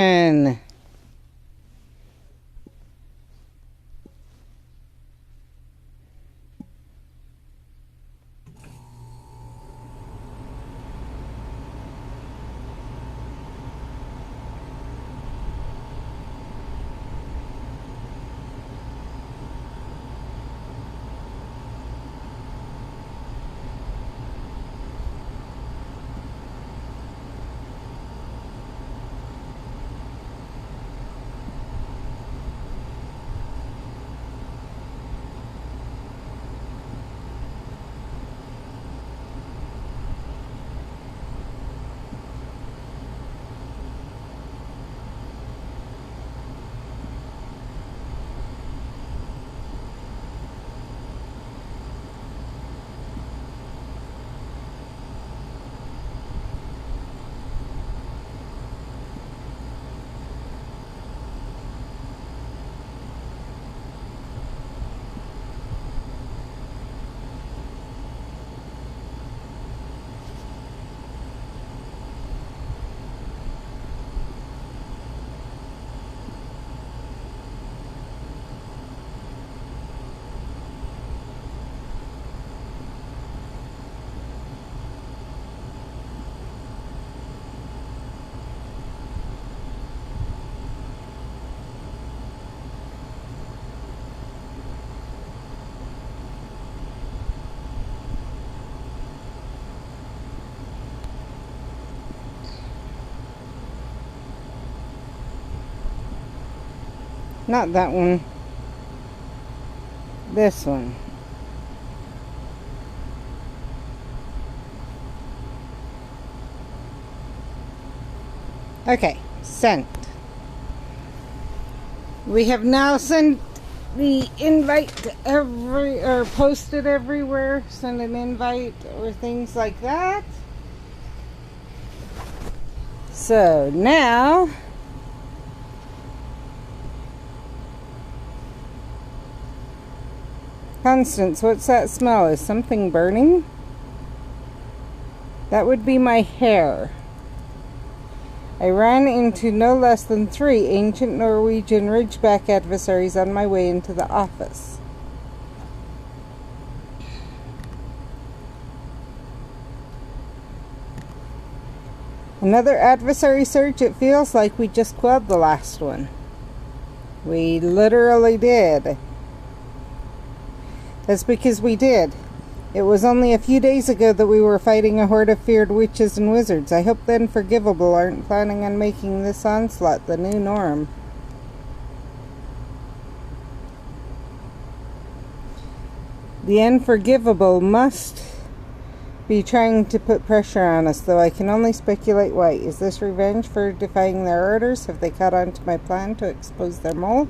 And not that one. This one. Okay, sent. We have now sent the invite to or posted everywhere. Send an invite or things like that. So now Constance, what's that smell? Is something burning? That would be my hair. I ran into no less than 3 ancient Norwegian Ridgeback adversaries on my way into the office. Another adversary surge. It feels like we just quelled the last one. We literally did. That's because we did. It was only a few days ago that we were fighting a horde of feared witches and wizards. I hope the Unforgivable aren't planning on making this onslaught the new norm. The Unforgivable must be trying to put pressure on us, though I can only speculate why. Is this revenge for defying their orders? Have they caught on to my plan to expose their mole?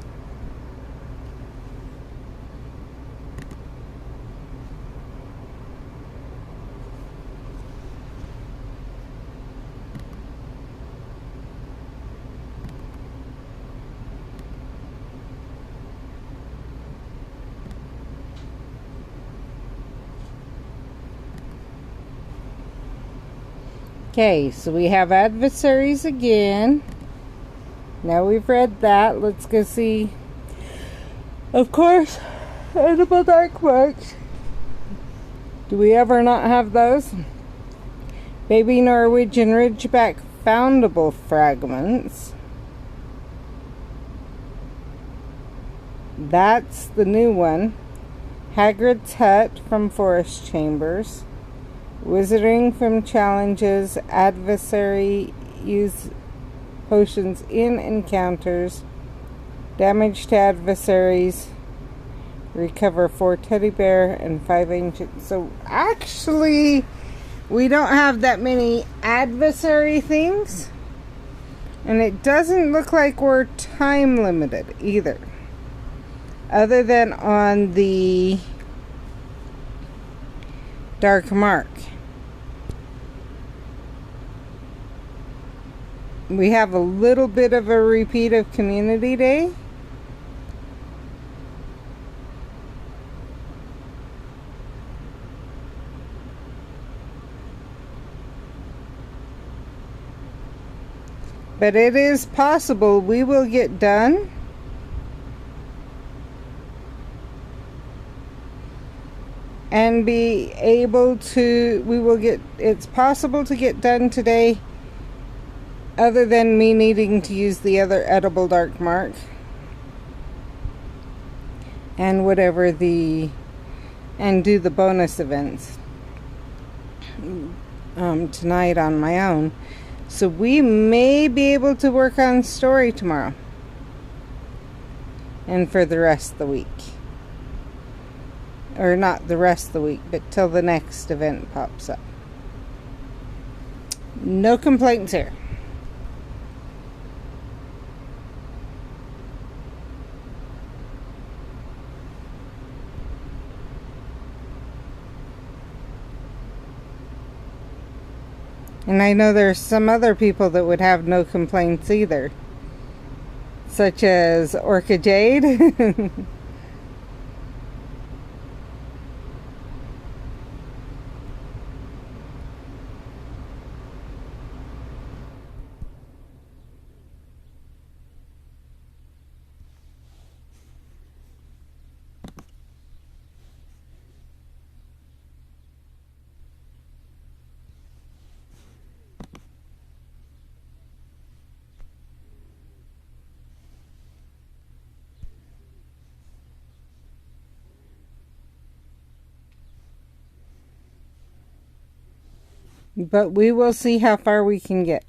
Okay, so we have adversaries again. Now we've read that. Let's go see. Of course, edible dark marks. Do we ever not have those? Baby Norwegian Ridgeback foundable fragments. That's the new one. Hagrid's Hut from Forest Chambers. Wizarding from challenges. Adversary use potions in encounters. Damage to adversaries. Recover 4 teddy bear and 5 ancient. So actually, we don't have that many adversary things. And it doesn't look like we're time limited either. Other than on the Dark Mark. We have a little bit of a repeat of Community Day. But it is possible we will get done and be able to, it's possible to get done today, other than me needing to use the other edible dark mark and and do the bonus events tonight on my own. So we may be able to work on story tomorrow and for the rest of the week. Or not the rest of the week, but till the next event pops up. No complaints here. And I know there's some other people that would have no complaints either. Such as Orca Jade. But we will see how far we can get.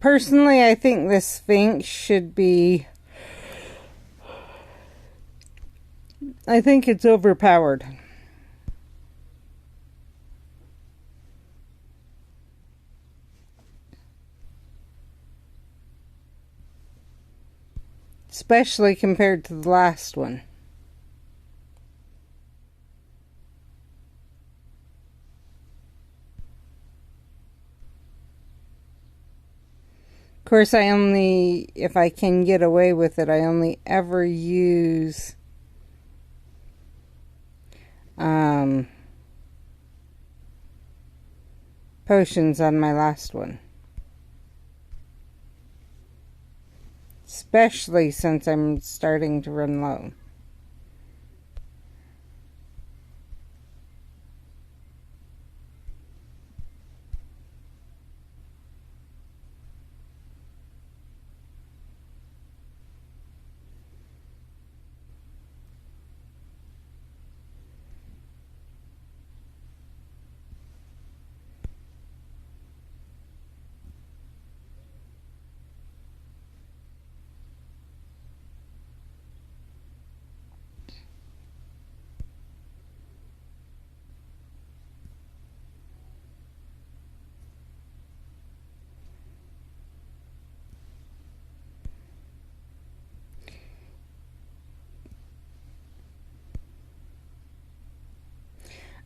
Personally, I think the Sphinx should be... I think it's overpowered. Especially compared to the last one. Of course, if I can get away with it, I only ever use potions on my last one. Especially since I'm starting to run low.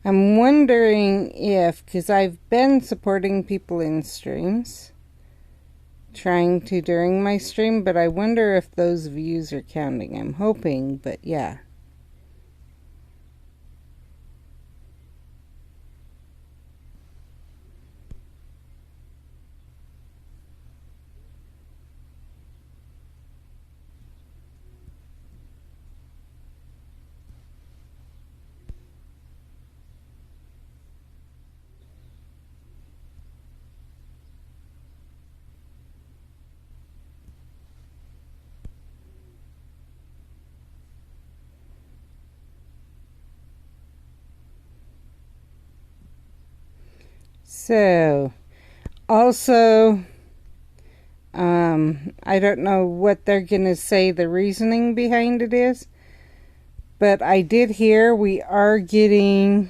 I'm wondering if, because I've been supporting people in streams, trying to during my stream, but I wonder if those views are counting. I'm hoping, but yeah. So, also, I don't know what they're going to say the reasoning behind it is, but I did hear we are getting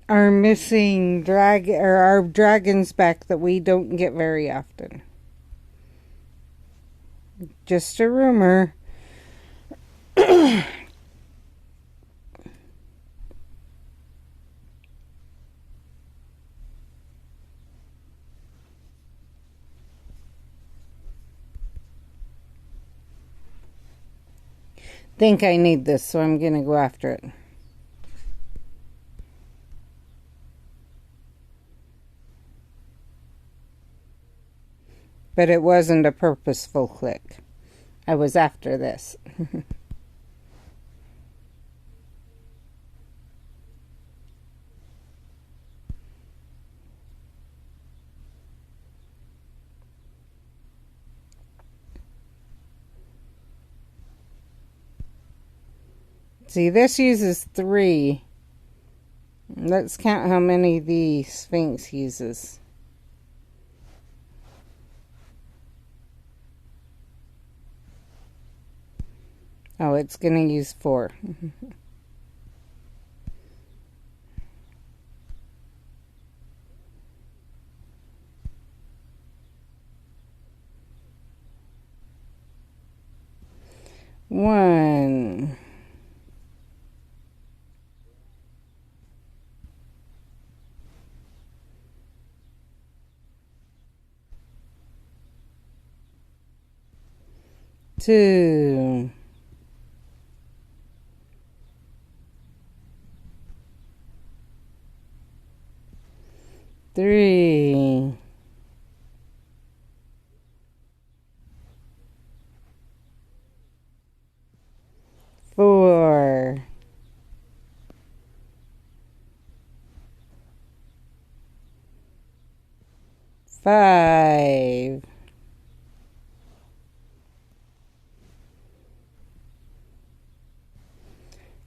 our missing our dragons back that we don't get very often. Just a rumor. think I need this, so I'm going to go after it. But it wasn't a purposeful click. I was after this. See, this uses 3. Let's count how many the Sphinx uses. Oh, it's going to use 4. One. 2. 3. 4. 5.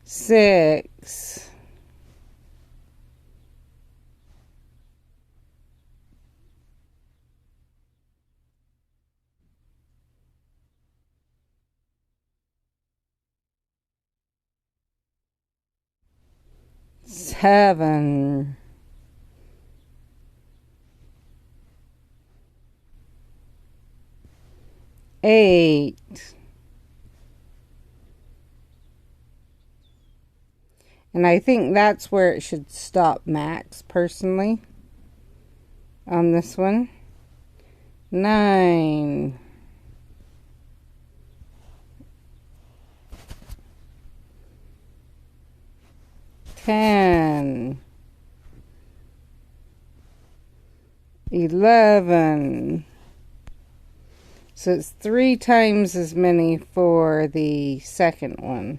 6. 7. 8. And I think that's where it should stop, Max, personally, on this one. 9. 10. 11. So it's 3 times as many for the second one.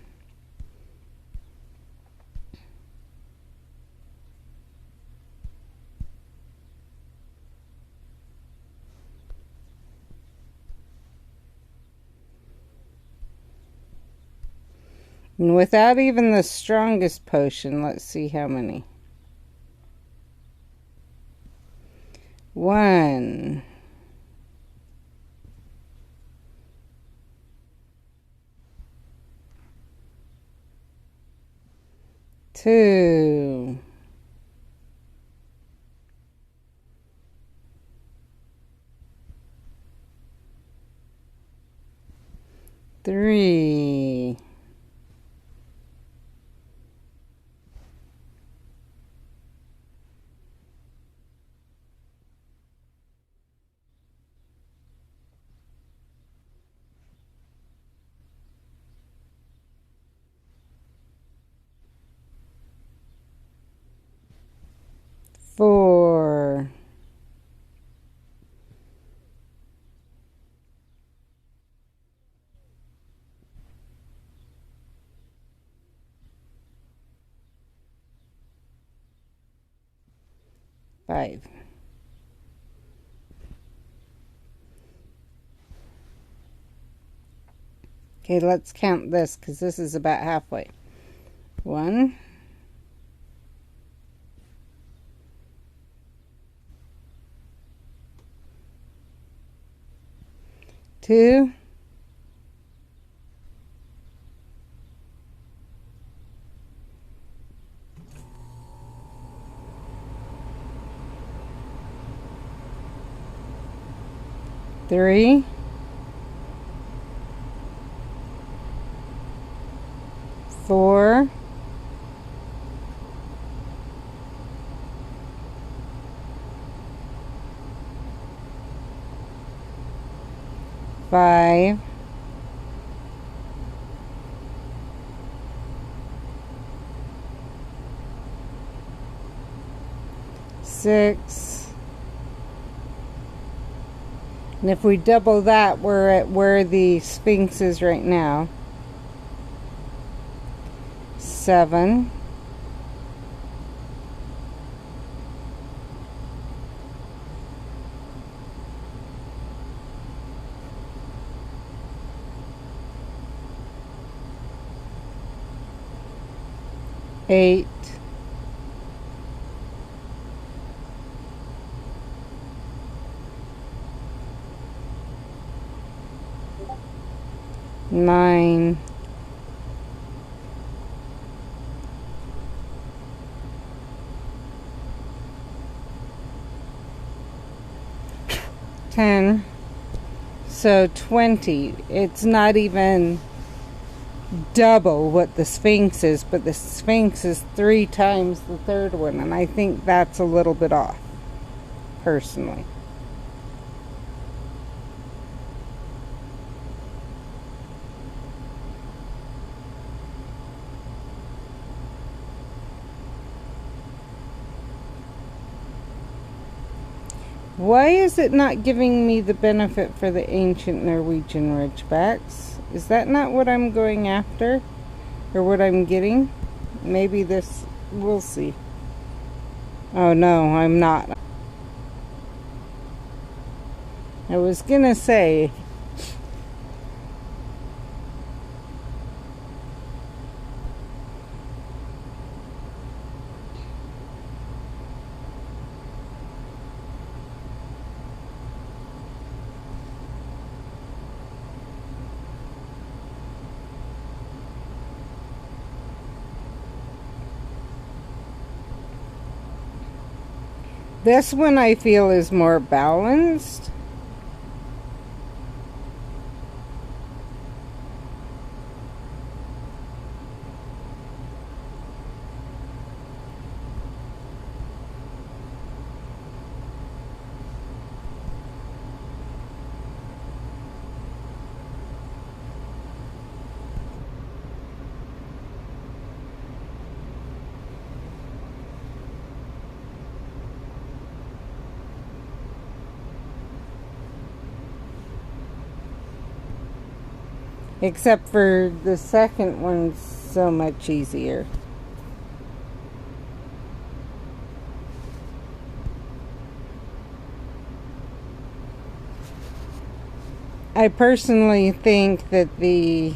And without even the strongest potion, let's see how many. 1. 2. 3. 4. 5. Okay, let's count this because this is about halfway. 1. 2. 3. 4. 5. 6. And if we double that, we're at where the Sphinx is right now. 7. 8. 9. 10. So 20. It's not even double what the Sphinx is, but the Sphinx is 3 times the third one, and I think that's a little bit off, personally. Why is it not giving me the benefit for the ancient Norwegian Ridgebacks? Is that not what I'm going after? Or what I'm getting? Maybe this... we'll see. Oh no, I'm not. I was gonna say... this one I feel is more balanced. Except for the second one's so much easier. I personally think that the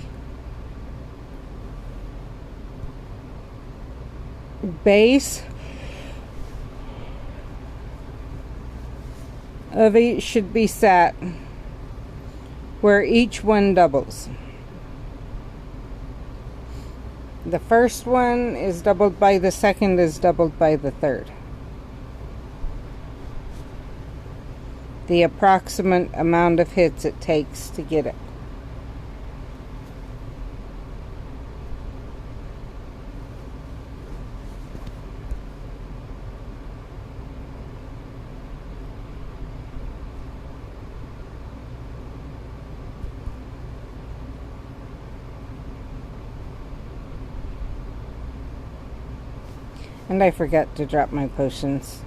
base of each should be sat where each one doubles. The first one is doubled by the second is doubled by the third. The approximate amount of hits it takes to get it. And I forgot to drop my potions.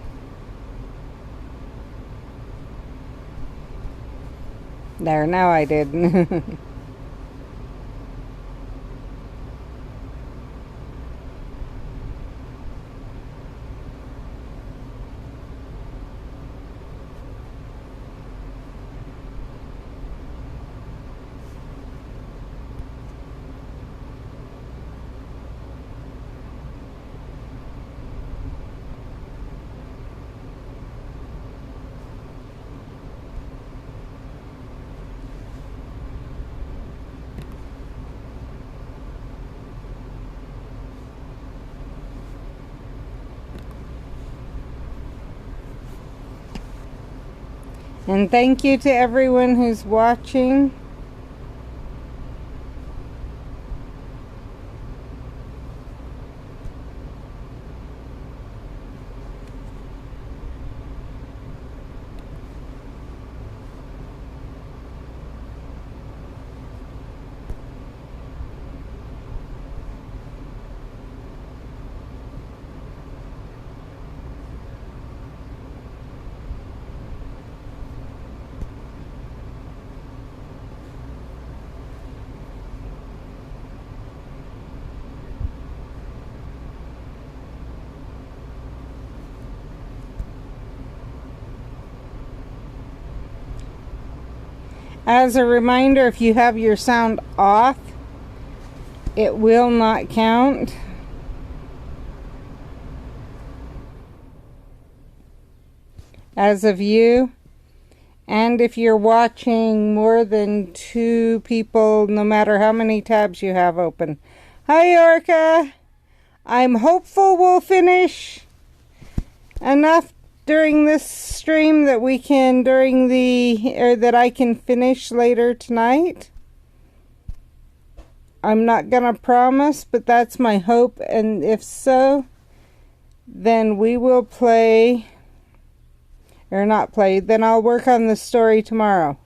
There, now I did. And thank you to everyone who's watching. As a reminder, if you have your sound off, it will not count. As of you. And if you're watching more than 2 people, no matter how many tabs you have open. Hi, Orca. I'm hopeful we'll finish enough during this stream that we can that I can finish later tonight. I'm not gonna promise, but that's my hope, and if so, then we will play, or not play, then I'll work on the story tomorrow.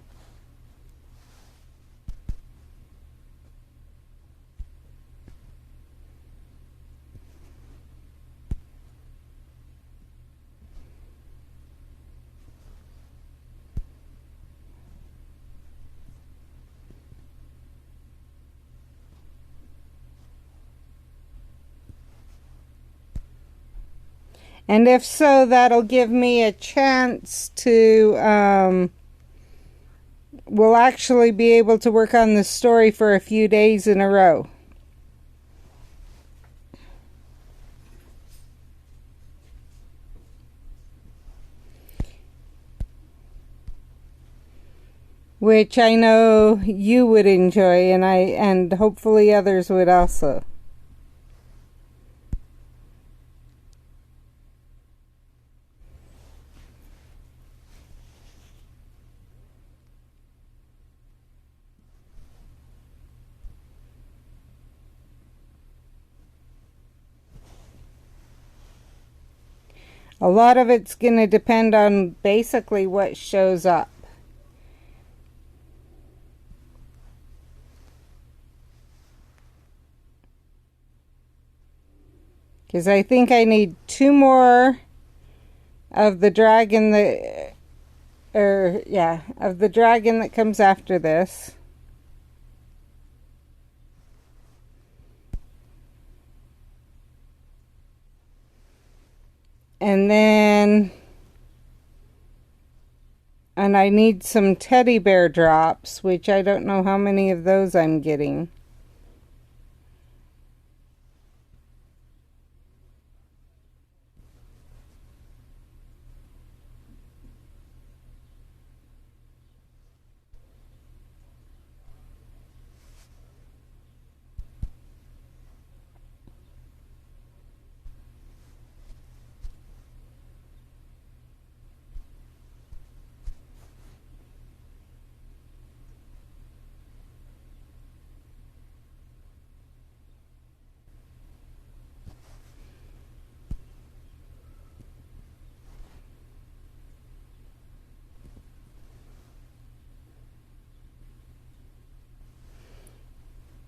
And if so, that'll give me a chance to, we'll actually be able to work on the story for a few days in a row. Which I know you would enjoy, and hopefully others would also. A lot of it's going to depend on basically what shows up. Because I think I need 2 more of the dragon of the dragon that comes after this. And I need some teddy bear drops, which I don't know how many of those I'm getting.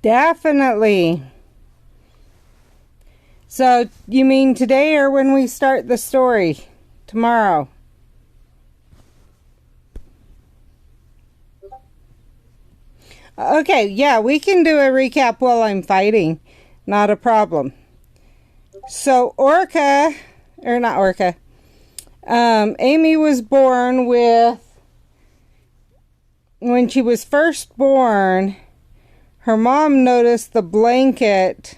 Definitely. So, you mean today or when we start the story? Tomorrow? Okay, yeah, we can do a recap while I'm fighting. Not a problem. So, Amy was born with, when she was first born, her mom noticed a blanket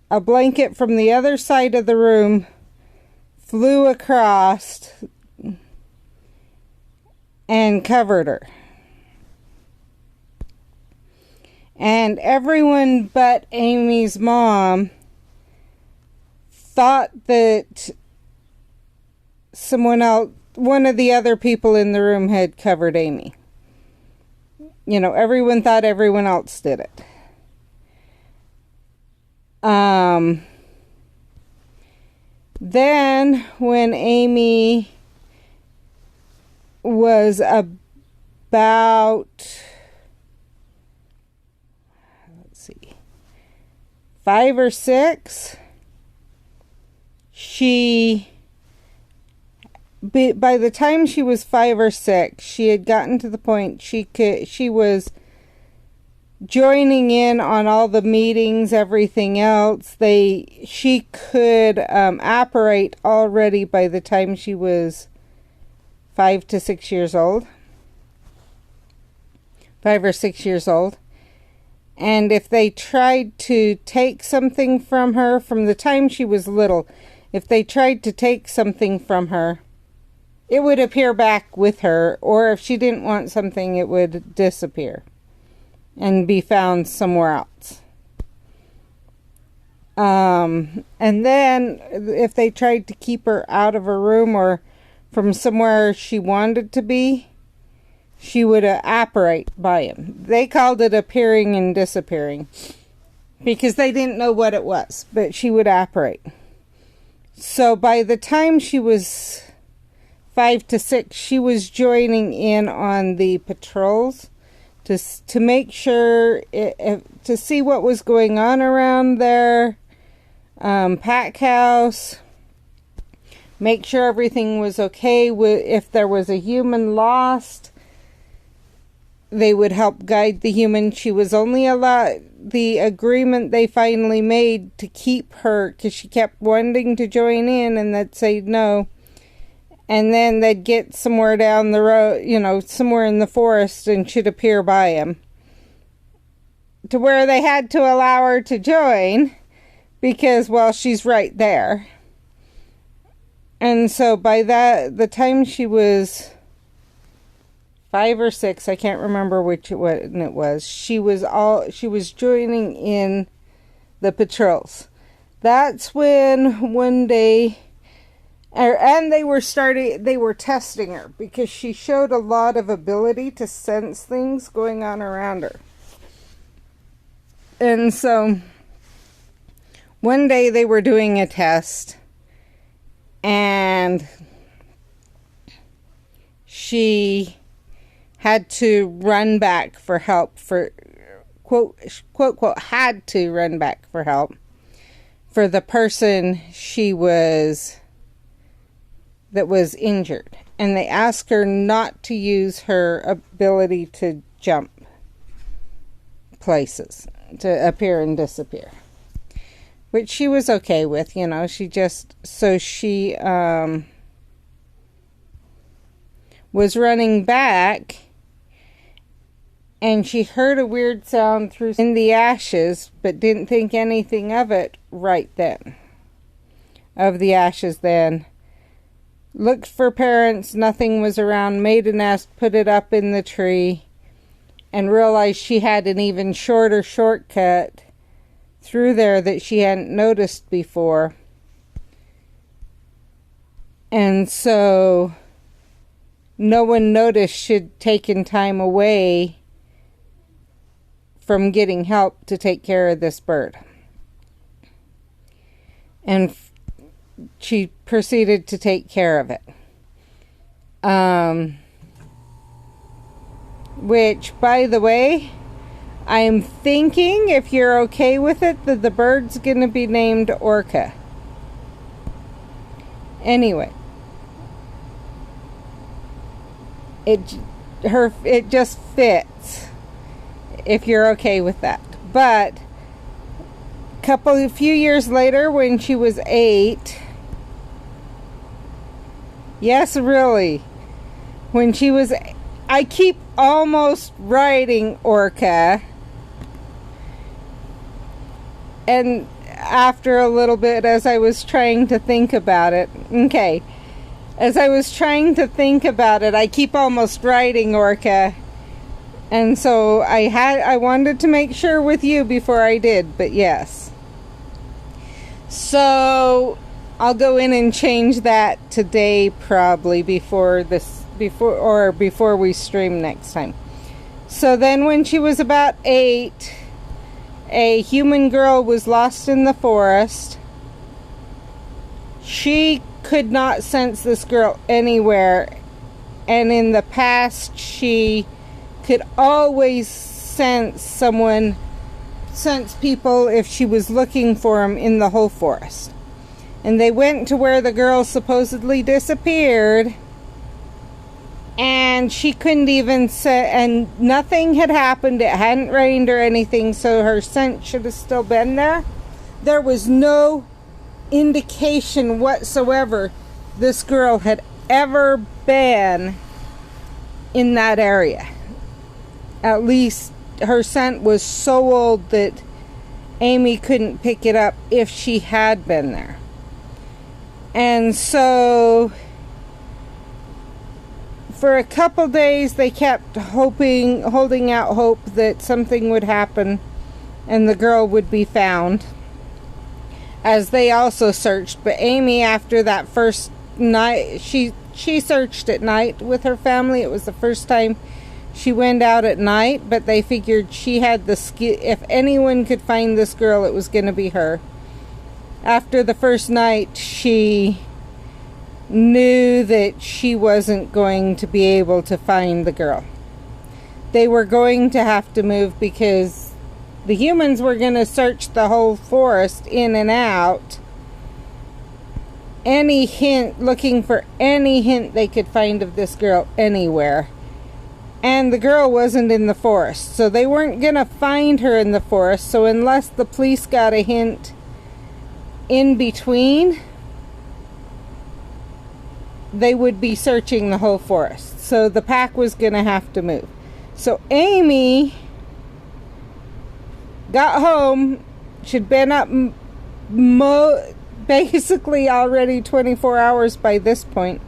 from the other side of the room flew across and covered her. And everyone but Amy's mom thought that one of the other people in the room had covered Amy. You know, everyone thought everyone else did it. Then, when Amy was about, 5 or 6, by the time she was 5 or 6, she had gotten to the point she was joining in on all the meetings, everything else. She could apparate already by the time she was 5 to 6 years old. 5 or 6 years old. And if they tried to take something from her from the time she was little, if they tried to take something from her, it would appear back with her, or if she didn't want something, it would disappear and be found somewhere else. And then if they tried to keep her out of her room or from somewhere she wanted to be, she would apparate by him. They called it appearing and disappearing because they didn't know what it was, but she would apparate. So by the time she was 5 to 6, she was joining in on the patrols to make sure, to see what was going on around their pack house, make sure everything was okay. If there was a human lost, they would help guide the human. She was only allowed, the agreement they finally made to keep her, because she kept wanting to join in, and they'd say no. And then they'd get somewhere down the road, somewhere in the forest, and she'd appear by him. To where they had to allow her to join, because, well, she's right there. And so by the time she was 5 or 6, I can't remember which one it was, she was joining in the patrols. That's when one day, and they were testing her because she showed a lot of ability to sense things going on around her. And so one day they were doing a test, and she had to run back for help, for quote had to run back for help for the person that was injured. And they asked her not to use her ability to jump places, to appear and disappear, which she was okay with. She was running back, and she heard a weird sound in the ashes, but didn't think anything of it right then. Of the ashes then. Looked for parents, nothing was around, made a nest, put it up in the tree, and realized she had an even shorter shortcut through there that she hadn't noticed before. And so no one noticed she'd taken time away from getting help to take care of this bird. And she proceeded to take care of it. Which, by the way, I'm thinking, if you're okay with it, that the bird's going to be named Orca. Anyway. It just fits, if you're okay with that. But a few years later, when she was 8, yes, really, when she was, I keep almost writing Orca, and after a little bit, as I was trying to think about it, as I was trying to think about it, I keep almost writing Orca. And so I wanted to make sure with you before I did, but yes. So I'll go in and change that today, probably before we stream next time. So then when she was about 8, a human girl was lost in the forest. She could not sense this girl anywhere, and in the past she could always sense people if she was looking for them in the whole forest. And they went to where the girl supposedly disappeared, and she couldn't even and nothing had happened. It hadn't rained or anything, so her scent should have still been there. There was no indication whatsoever this girl had ever been in that area. at least her scent was so old that Amy couldn't pick it up if she had been there. And so for a couple days they kept holding out hope that something would happen and the girl would be found, as they also searched. But Amy, after that first night, she searched at night with her family. It was the first time she went out at night, but they figured she had the skill. If anyone could find this girl, it was going to be her. After the first night, she knew that she wasn't going to be able to find the girl. They were going to have to move because the humans were going to search the whole forest in and out, looking for any hint they could find of this girl anywhere. And the girl wasn't in the forest, so they weren't going to find her in the forest. So unless the police got a hint in between, they would be searching the whole forest. So the pack was going to have to move. So Amy got home. She'd been up basically already 24 hours by this point,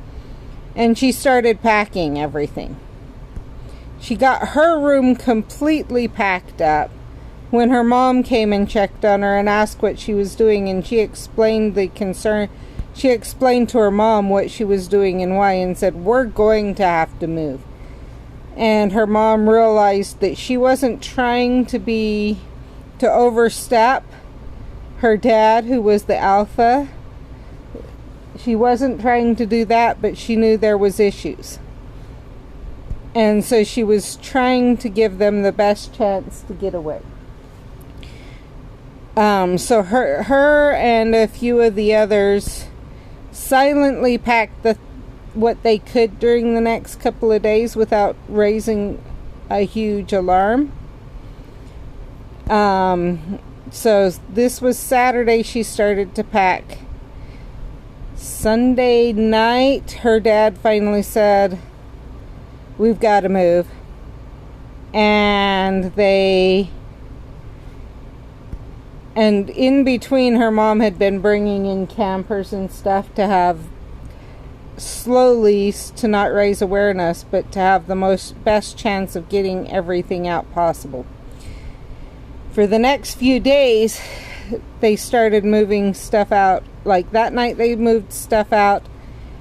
and she started packing everything. She got her room completely packed up when her mom came and checked on her and asked what she was doing, and she explained the concern. She explained to her mom what she was doing and why, and said, "We're going to have to move." And her mom realized that she wasn't trying to overstep her dad, who was the alpha. She wasn't trying to do that, but she knew there was issues. And so she was trying to give them the best chance to get away. So her and a few of the others silently packed what they could during the next couple of days without raising a huge alarm. So this was Saturday she started to pack. Sunday night, her dad finally said, "We've got to move." And in between, her mom had been bringing in campers and stuff to have slowly, to not raise awareness, but to have the best chance of getting everything out possible. For the next few days, they started moving stuff out. Like that night they moved stuff out,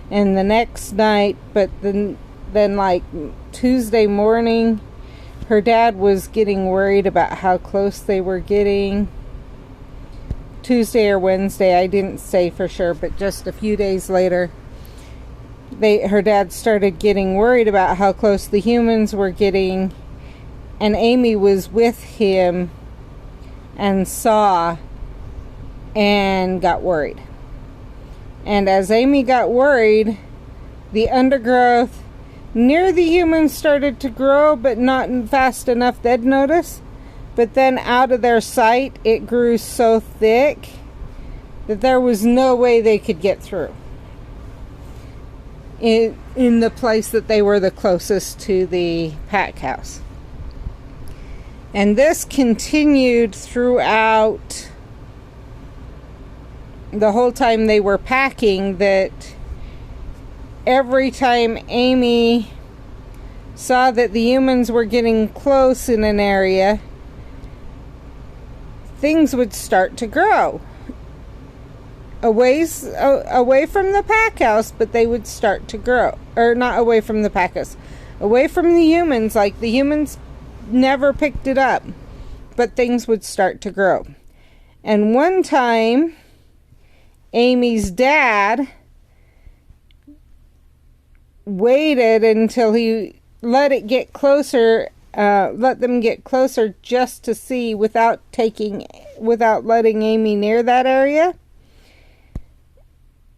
and the next night, but then like Tuesday morning, her dad was getting worried about how close they were getting. Tuesday or Wednesday, I didn't say for sure, but just a few days later, her dad started getting worried about how close the humans were getting, and Amy was with him and saw and got worried. And as Amy got worried, the undergrowth near the humans started to grow, but not fast enough they'd notice. But then out of their sight, it grew so thick that there was no way they could get through in the place that they were the closest to the pack house. And this continued throughout the whole time they were packing, that every time Amy saw that the humans were getting close in an area, things would start to grow away from the pack house, but they would start to grow. Or not away from the pack house, away from the humans. Like the humans never picked it up, but things would start to grow. And one time, Amy's dad waited until he let them get closer just to see, without letting Amy near that area.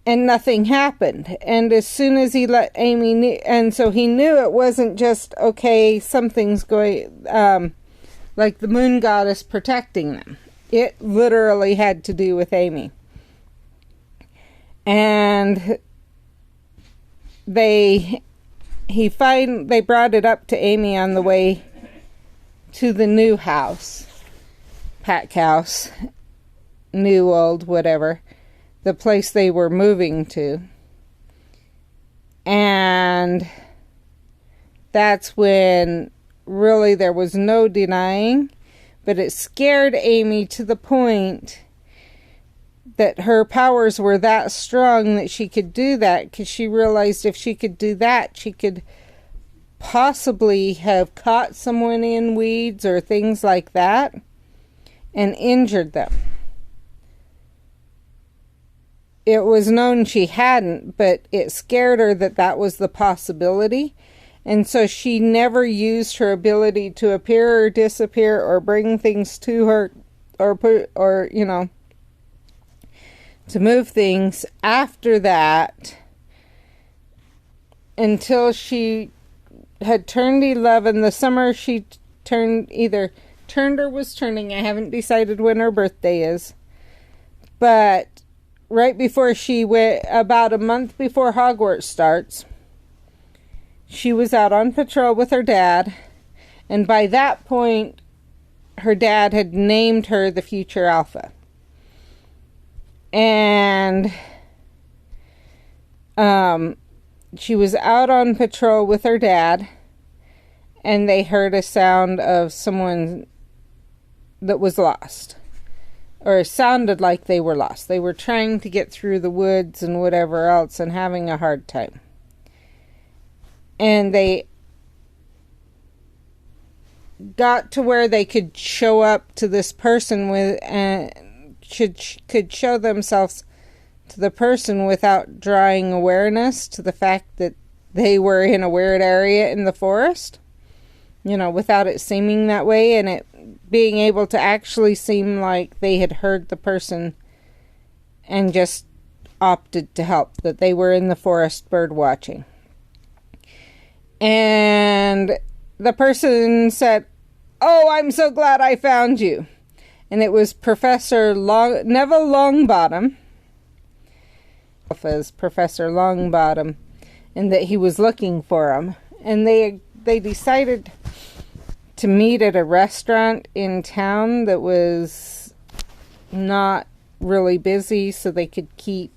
And nothing happened. And as soon as he let Amy and so he knew it wasn't just, okay, something's going, like the moon goddess protecting them. It literally had to do with Amy. And they brought it up to Amy on the way to the new house, pack house, new, old, whatever, the place they were moving to. And that's when really there was no denying, but it scared Amy to the point that her powers were that strong that she could do that, because she realized if she could do that, she could possibly have caught someone in weeds or things like that and injured them. It was known she hadn't, but it scared her that that was the possibility. And so she never used her ability to appear or disappear or bring things to her or you know, to move things after that until she had turned 11. The summer she turned, either turned or was turning. I haven't decided when her birthday is. But right before she went, about a month before Hogwarts starts, she was out on patrol with her dad. And by that point, her dad had named her the future Alpha. And she was out on patrol with her dad, and they heard a sound of someone that was lost, or it sounded like they were lost. They were trying to get through the woods and whatever else and having a hard time. And they got to where they could show up to this person with, could show themselves to the person without drawing awareness to the fact that they were in a weird area in the forest, you know, without it seeming that way, and it being able to actually seem like they had heard the person and just opted to help, that they were in the forest bird watching. And the person said, "Oh, I'm so glad I found you." And it was Professor Neville Longbottom, as Professor Longbottom, and that he was looking for him. And they decided to meet at a restaurant in town that was not really busy, so they could keep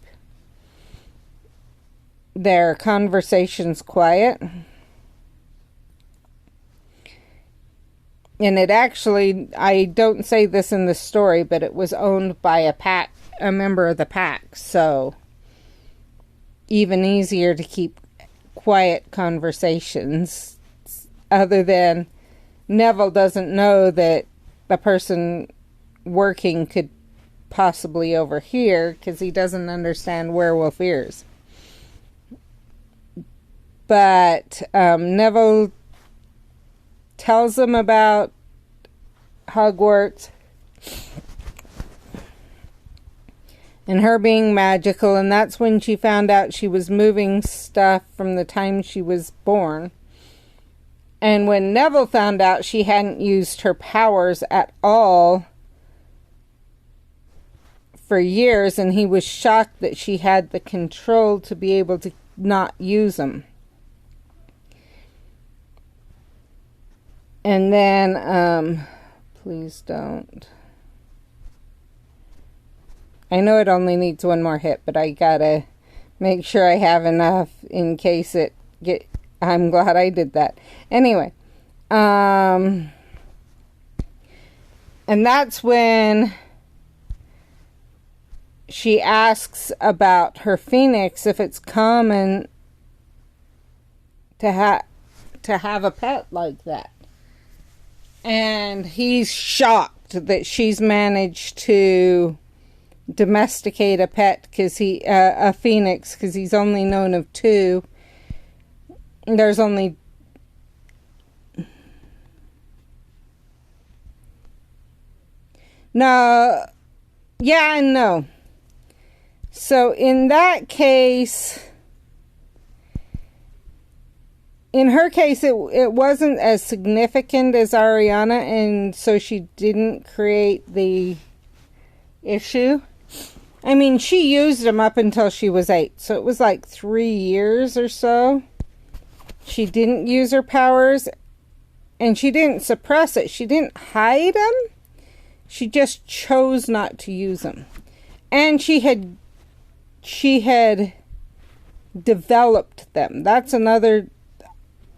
their conversations quiet. And it actually, I don't say this in the story, but it was owned by a member of the pack, so even easier to keep quiet conversations, other than Neville doesn't know that the person working could possibly overhear, because he doesn't understand werewolf ears. But Neville tells them about Hogwarts and her being magical, and that's when she found out she was moving stuff from the time she was born. And when Neville found out she hadn't used her powers at all for years, and he was shocked that she had the control to be able to not use them. And then, please don't. I know it only needs one more hit, but I gotta make sure I have enough in case it I'm glad I did that. Anyway, and that's when she asks about her phoenix, if it's common to have a pet like that. And he's shocked that she's managed to domesticate a pet, because a phoenix, because he's only known of two. There's only no, yeah and no. So in that case, in her case, it wasn't as significant as Ariana, and so she didn't create the issue. I mean, she used them up until she was 8, so it was like 3 years or so. She didn't use her powers, And she didn't suppress it. She didn't hide them. She just chose not to use them. And she had developed them. That's another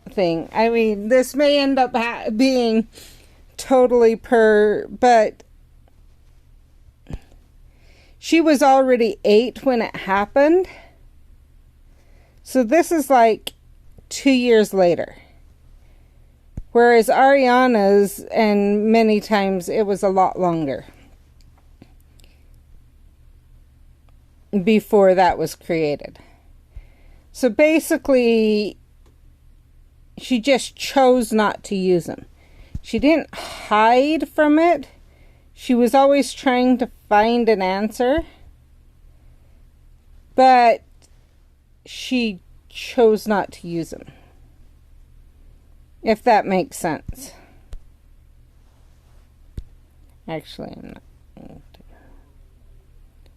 thing. I mean, this may end up being totally but she was already 8 when it happened. So this is like 2 years later. Whereas Ariana's, and many times it was a lot longer before that was created. So basically, she just chose not to use them. She didn't hide from it. She was always trying to find an answer. But she chose not to use them. If that makes sense. Actually, I'm not.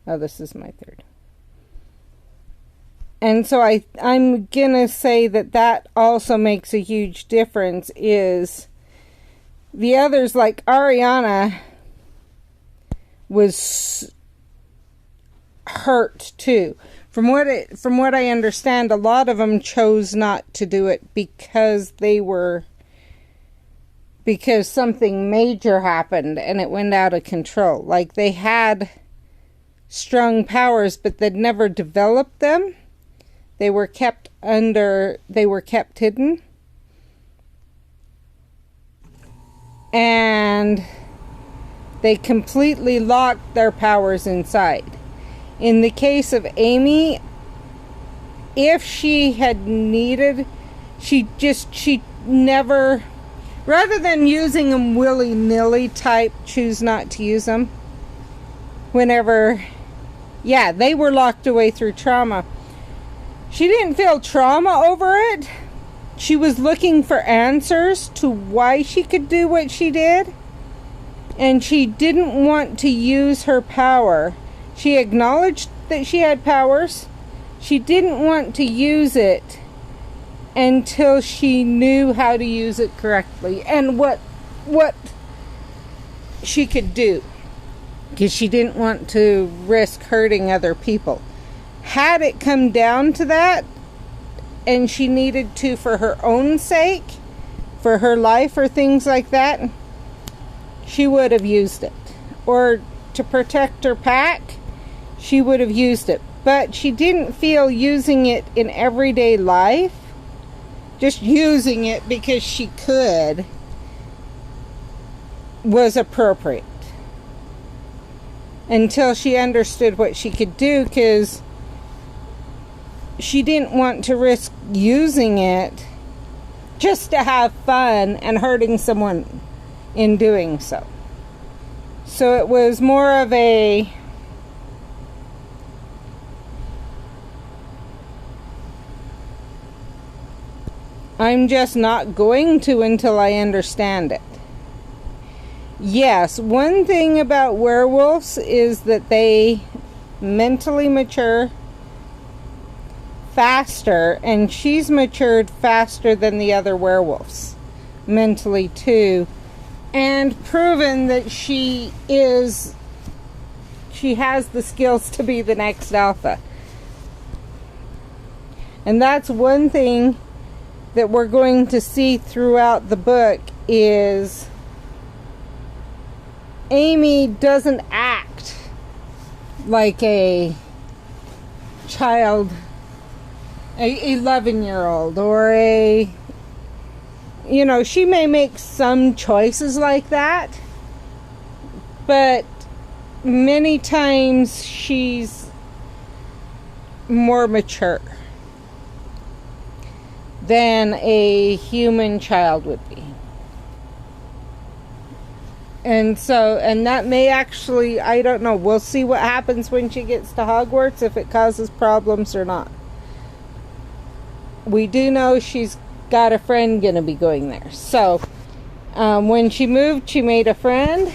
Oh, this is my third. And so I'm gonna say that also makes a huge difference. Is the others, like Ariana, was hurt too. From what I understand, a lot of them chose not to do it because something major happened and it went out of control. Like they had strong powers, but they'd never developed them. They were kept hidden. And they completely locked their powers inside. In the case of Amy, if she had needed, she never, rather than using them willy-nilly type, choose not to use them. Whenever, they were locked away through trauma. She didn't feel trauma over it. She was looking for answers to why she could do what she did. And she didn't want to use her power. She acknowledged that she had powers. She didn't want to use it until she knew how to use it correctly and what she could do. Because she didn't want to risk hurting other people. Had it come down to that, and she needed to for her own sake, for her life or things like that, she would have used it. Or to protect her pack, she would have used it. But she didn't feel using it in everyday life, just using it because she could, was appropriate. Until she understood what she could do, because she didn't want to risk using it just to have fun and hurting someone in doing so. So it was more of a I'm just not going to until I understand it. Yes, one thing about werewolves is that they mentally mature faster, and she's matured faster than the other werewolves mentally too, and proven that she has the skills to be the next alpha. And that's one thing that we're going to see throughout the book is Amy doesn't act like a child, a 11-year-old, or she may make some choices like that, but many times she's more mature than a human child would be. And that may actually, I don't know, we'll see what happens when she gets to Hogwarts, if it causes problems or not. We do know she's got a friend gonna be going there. So, when she moved, she made a friend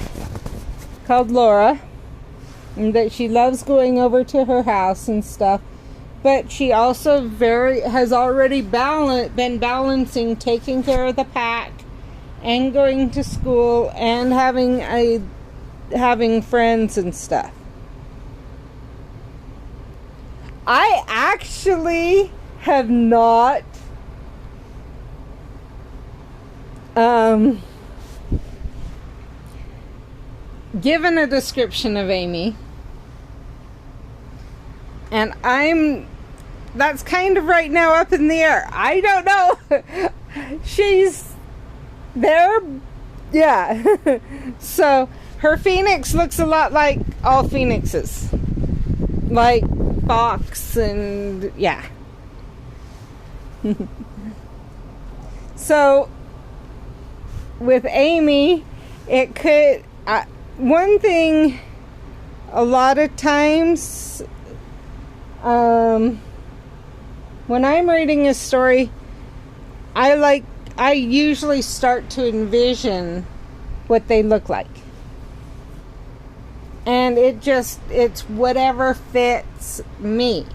called Laura, and that she loves going over to her house and stuff. But she also has already been balancing taking care of the pack and going to school and having friends and stuff. I actually have not given a description of Amy, and that's kind of right now up in the air. I don't know. She's there, yeah. So her phoenix looks a lot like all phoenixes, like fox, and yeah. So with Amy, it could one thing a lot of times when I'm reading a story, I usually start to envision what they look like. And it's whatever fits me.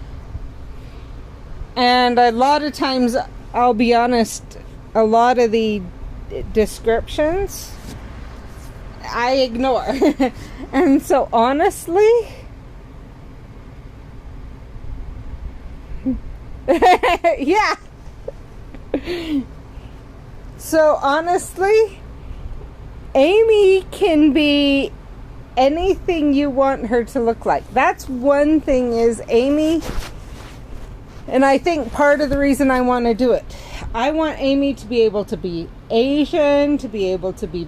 And a lot of times, I'll be honest, a lot of the descriptions I ignore. And so honestly, yeah. So honestly, Amy can be anything you want her to look like. That's one thing is Amy, and I think part of the reason I want to do it, I want Amy to be able to be Asian, to be able to be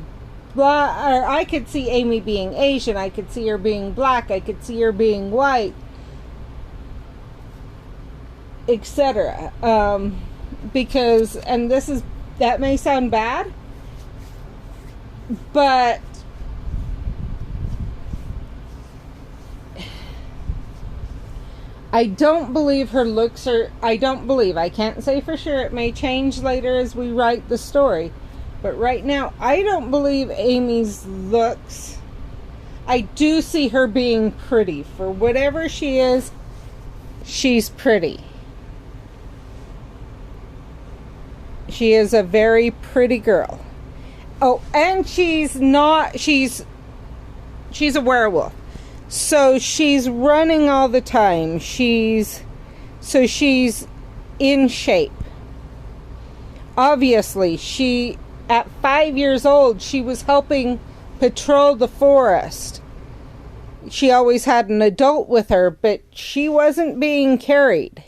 black, or I could see Amy being Asian, I could see her being black, I could see her being white, etc. Because, and that may sound bad, but I don't believe her looks are, I can't say for sure, it may change later as we write the story, but right now I don't believe Amy's looks. I do see her being pretty. For whatever she is, she's pretty. She is a very pretty girl. Oh, and she's a werewolf. So she's running all the time. She's in shape. Obviously, at 5 years old, she was helping patrol the forest. She always had an adult with her, but she wasn't being carried.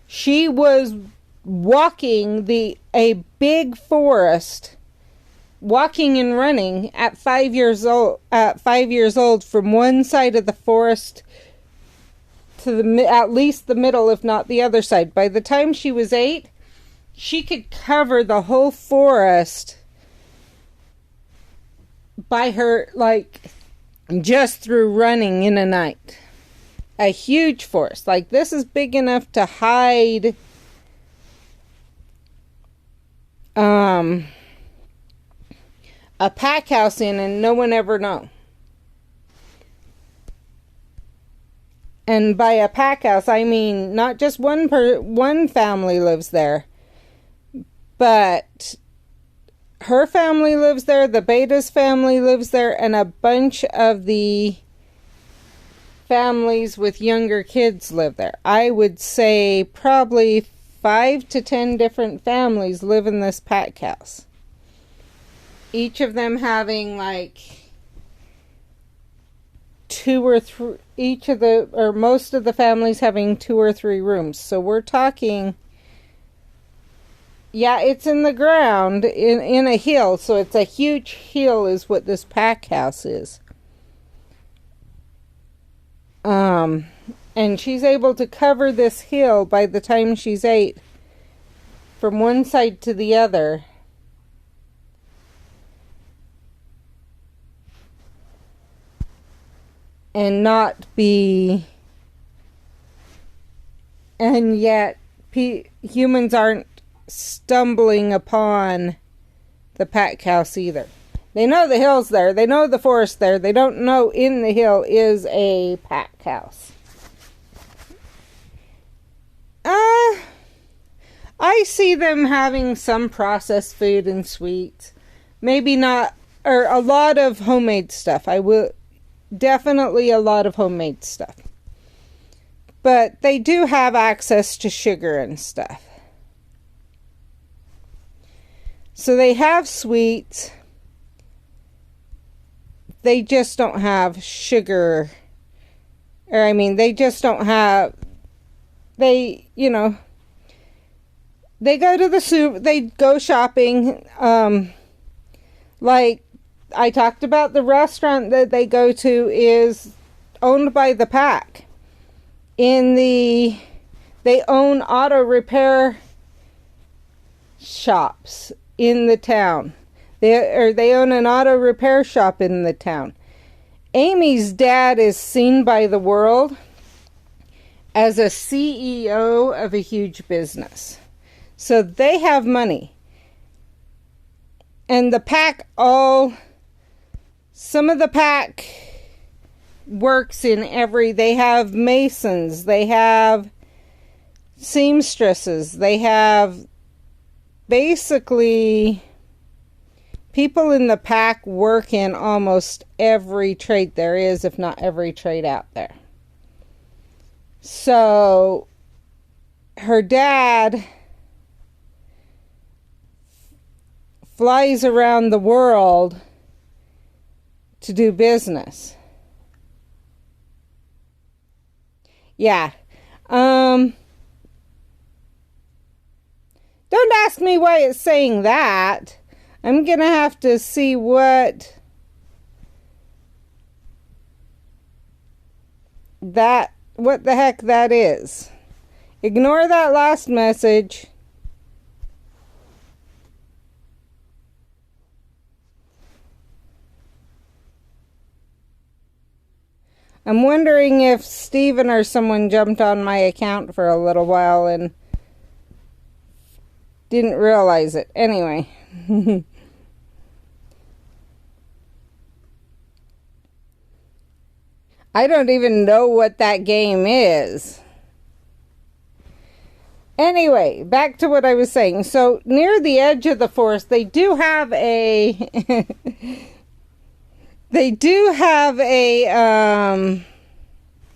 She was walking a big forest, walking and running at 5 years old. At 5 years old, from one side of the forest to at least the middle, if not the other side. By the time she was 8, she could cover the whole forest by her, just through running in a night. A huge forest. This is big enough to hide a pack house in, and no one ever know. And by a pack house, I mean not just one family lives there, but her family lives there, the Beta's family lives there, and a bunch of the families with younger kids live there. I would say probably 5 to 10 different families live in this pack house. Each of them having most of the families having 2 or 3 rooms. So we're talking, yeah, it's in the ground, in a hill. So it's a huge hill is what this pack house is. And she's able to cover this hill by the time she's 8 from one side to the other. And not be, and yet humans aren't stumbling upon the pack house either. They know the hill's there, they know the forest there, they don't know in the hill is a pack house. I see them having some processed food and sweets. maybe not, or a lot of homemade stuff. I will definitely a lot of homemade stuff. But they do have access to sugar and stuff. So they have sweets. They just don't have sugar. Or I mean, they just don't have, they, you know, they go to the soup, they go shopping. Like I talked about, the restaurant that they go to is owned by the pack. They own auto repair shops in the town. They own an auto repair shop in the town. Amy's dad is seen by the world as a CEO of a huge business. So they have money. And the pack some of the pack works in they have masons, they have seamstresses, they have basically people in the pack work in almost every trade there is, if not every trade out there. So her dad flies around the world to do business. Yeah. Don't ask me why it's saying that. I'm going to have to see what the heck that is. Ignore that last message. I'm wondering if Steven or someone jumped on my account for a little while and didn't realize it. Anyway. I don't even know what that game is. Anyway, back to what I was saying. So, near the edge of the forest, they do have a...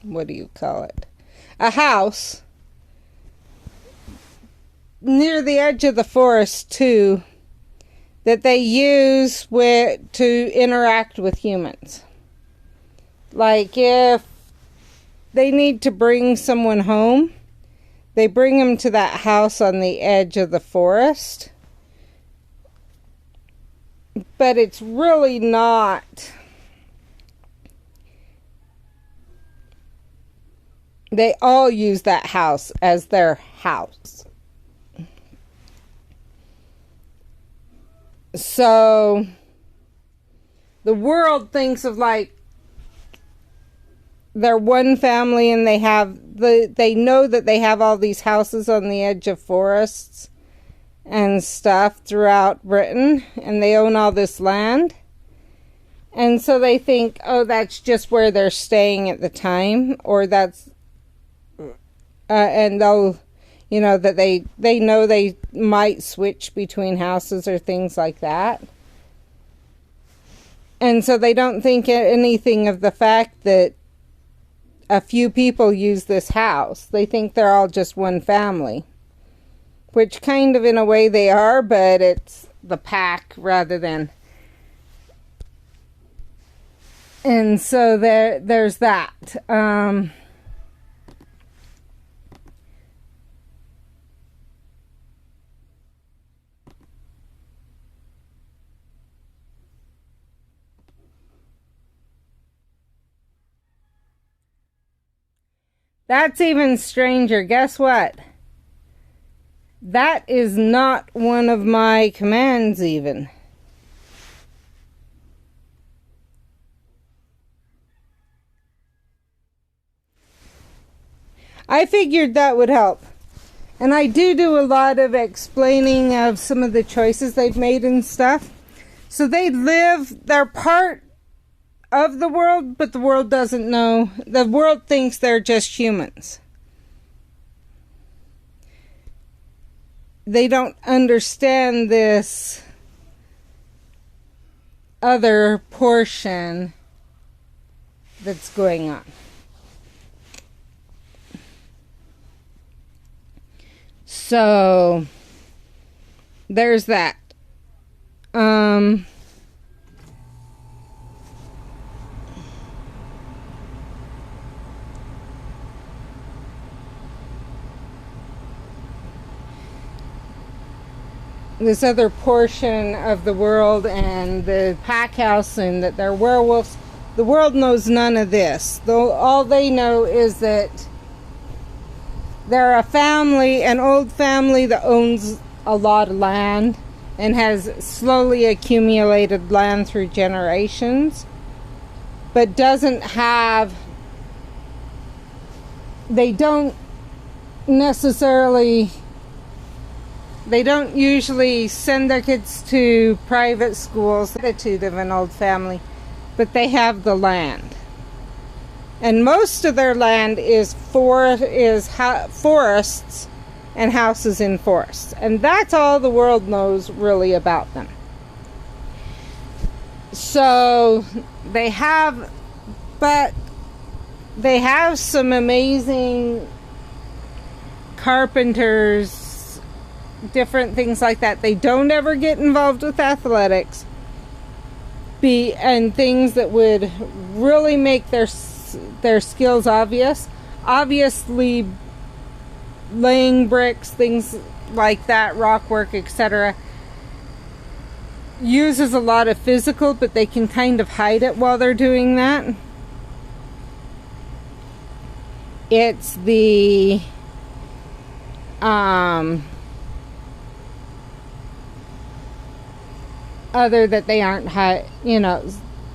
what do you call it? A house near the edge of the forest, too, that they use to interact with humans. Like if they need to bring someone home, they bring them to that house on the edge of the forest. But it's really not. They all use that house as their house. So the world thinks of like they're one family, and they know that they have all these houses on the edge of forests and stuff throughout Britain, and they own all this land. And so they think, oh, that's just where they're staying at the time, or that's and they'll, you know, that they know they might switch between houses or things like that. And so they don't think anything of the fact that a few people use this house. They think they're all just one family. Which kind of in a way they are, but it's the pack rather than. And so there's that. That's even stranger. Guess what? That is not one of my commands even. I figured that would help. And I do a lot of explaining of some of the choices they've made and stuff. So they're part of the world, but the world doesn't know. The world thinks they're just humans. They don't understand this other portion that's going on. So there's that. This other portion of the world and the pack house and that they're werewolves. The world knows none of this. Though all they know is that they're a family, an old family that owns a lot of land and has slowly accumulated land through generations, but doesn't have, they don't usually send their kids to private schools. The attitude of an old family, but they have the land. And most of their land is forests and houses in forests. And that's all the world knows really about them. So they have some amazing carpenters, different things like that. They don't ever get involved with athletics and things that would really make their skills obvious. Obviously, laying bricks, things like that, rock work, etc., uses a lot of physical, but they can kind of hide it while they're doing that. It's the other that they aren't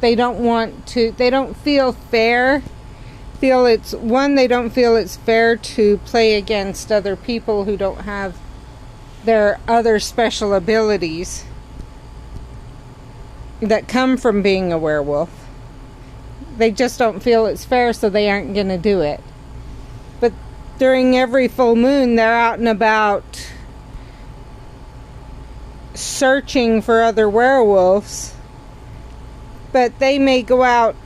they don't feel fair. They don't feel it's fair to play against other people who don't have their other special abilities that come from being a werewolf. They just don't feel it's fair, so they aren't going to do it. But during every full moon, they're out and about searching for other werewolves, but they may go out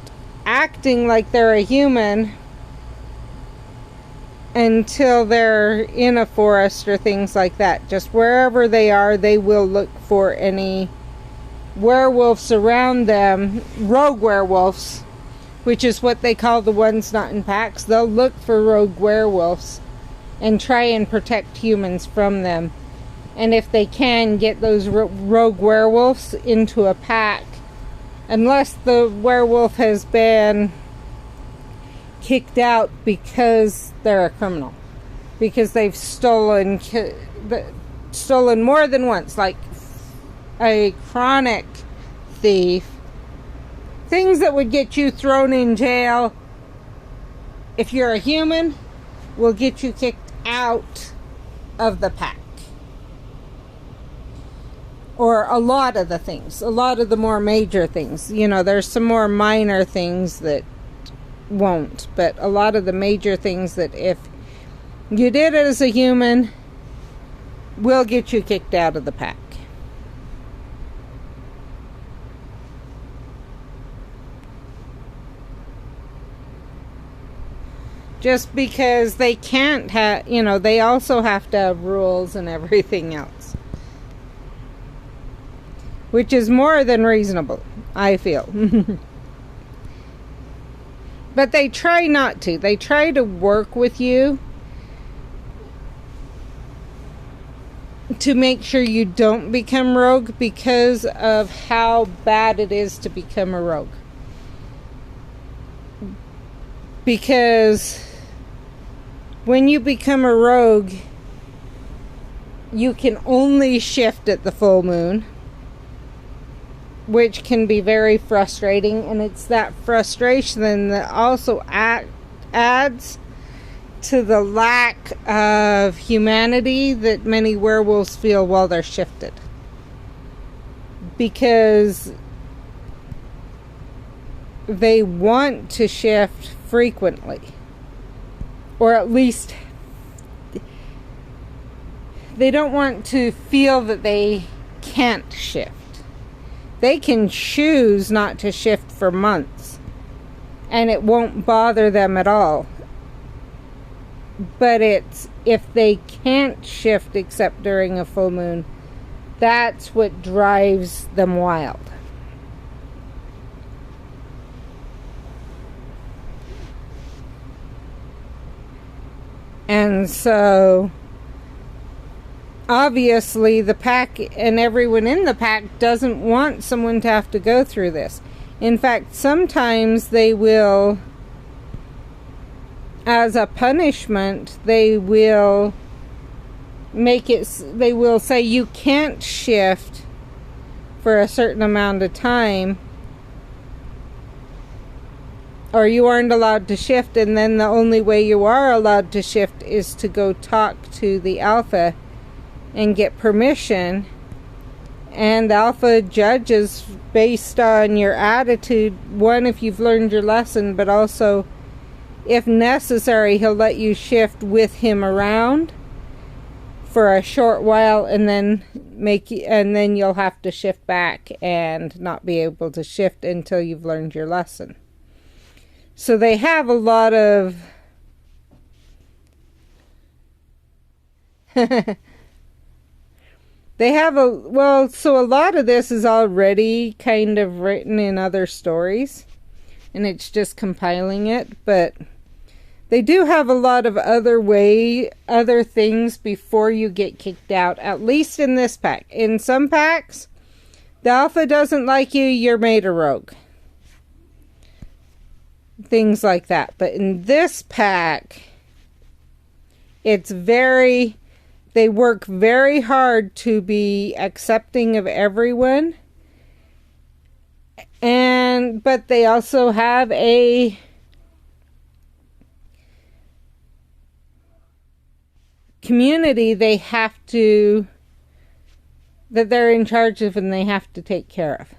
acting like they're a human until they're in a forest or things like that. Just wherever they are, they will look for any werewolves around them, rogue werewolves, which is what they call the ones not in packs. They'll look for rogue werewolves and try and protect humans from them. And if they can, get those rogue werewolves into a pack, unless the werewolf has been kicked out because they're a criminal, because they've stolen more than once, like a chronic thief, things that would get you thrown in jail if you're a human will get you kicked out of the pack. Or a lot of the more major things. There's some more minor things that won't, but a lot of the major things that if you did it as a human will get you kicked out of the pack. Just because they can't have, they also have to have rules and everything else. Which is more than reasonable, I feel. But they try not to. They try to work with you to make sure you don't become rogue because of how bad it is to become a rogue. Because when you become a rogue, you can only shift at the full moon, which can be very frustrating, and it's that frustration that also adds to the lack of humanity that many werewolves feel while they're shifted. Because they want to shift frequently, or at least they don't want to feel that they can't shift. they can choose not to shift for months, and it won't bother them at all. But it's if they can't shift except during a full moon, that's what drives them wild. And so, obviously, the pack and everyone in the pack doesn't want someone to have to go through this. In fact, sometimes they will, as a punishment, they will say you can't shift for a certain amount of time, or you aren't allowed to shift, and then the only way you are allowed to shift is to go talk to the alpha and get permission. And the alpha judges based on your attitude, one, if you've learned your lesson, but also, if necessary, he'll let you shift with him around for a short while, and then you'll have to shift back and not be able to shift until you've learned your lesson. So they have a lot of so a lot of this is already kind of written in other stories, and it's just compiling it, but they do have a lot of other things before you get kicked out, at least in this pack. In some packs, the alpha doesn't like you, you're made a rogue. Things like that. But in this pack, they work very hard to be accepting of everyone. But they also have a community that they're in charge of and they have to take care of.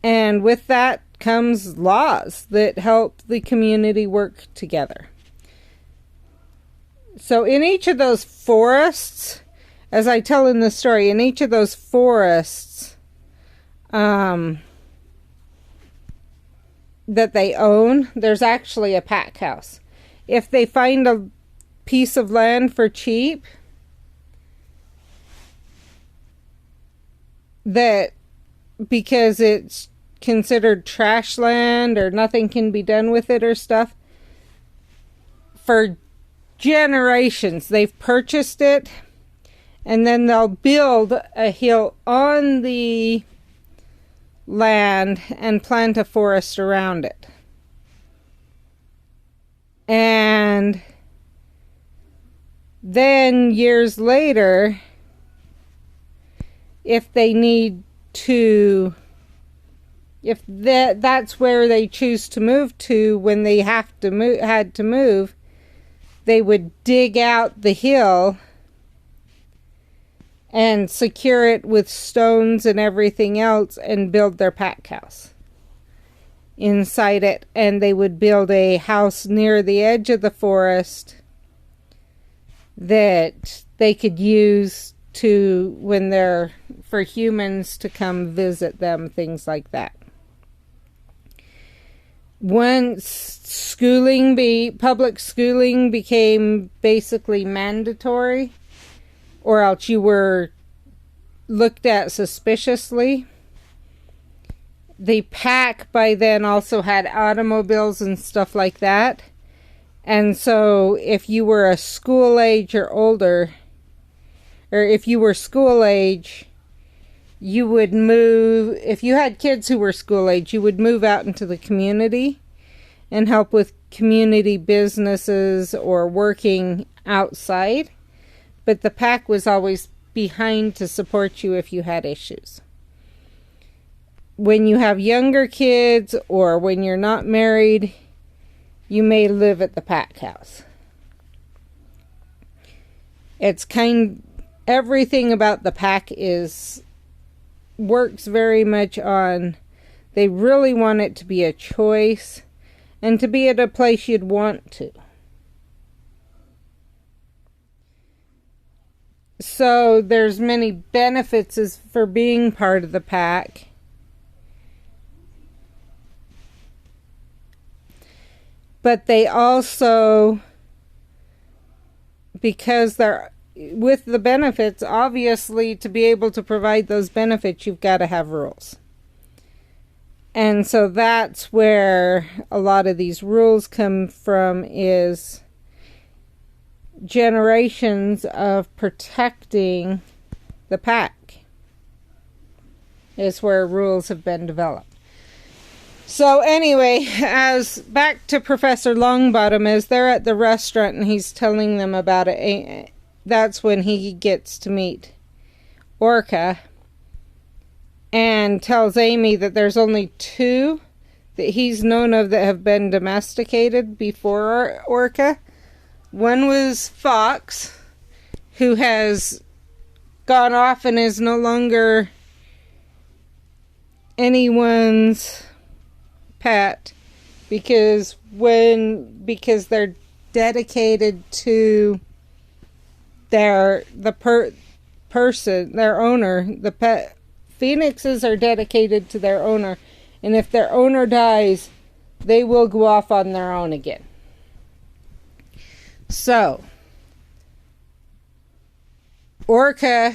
And with that comes laws that help the community work together. So in each of those forests, as I tell in the story, in each of those forests that they own, there's actually a pack house. If they find a piece of land for cheap, because it's considered trash land or nothing can be done with it or stuff, for generations they've purchased it, and then they'll build a hill on the land and plant a forest around it. And then years later, if they need to, if that's where they choose to move to when they had to move, they would dig out the hill and secure it with stones and everything else and build their pack house inside it. And they would build a house near the edge of the forest that they could use for humans to come visit them, things like that. Once public schooling became basically mandatory, or else you were looked at suspiciously, the pack by then also had automobiles and stuff like that. And so if you were a school age or older, or if you were school age, you would move. If you had kids who were school age, you would move out into the community and help with community businesses or working outside. But the pack was always behind to support you if you had issues. When you have younger kids or when you're not married, you may live at the pack house. Everything about the pack works very much on, they really want it to be a choice and to be at a place you'd want to. So there's many benefits as for being part of the pack. But they also, because they're with the benefits, obviously to be able to provide those benefits, you've got to have rules. And so that's where a lot of these rules come from, is generations of protecting the pack is where rules have been developed. So anyway, as back to Professor Longbottom, as they're at the restaurant and he's telling them about it, that's when he gets to meet Orca and tells Amy that there's only 2 that he's known of that have been domesticated before Orca. One was Fox, who has gone off and is no longer anyone's pet because they're dedicated to their owner. The pet phoenixes are dedicated to their owner, and if their owner dies, they will go off on their own again. So Orca,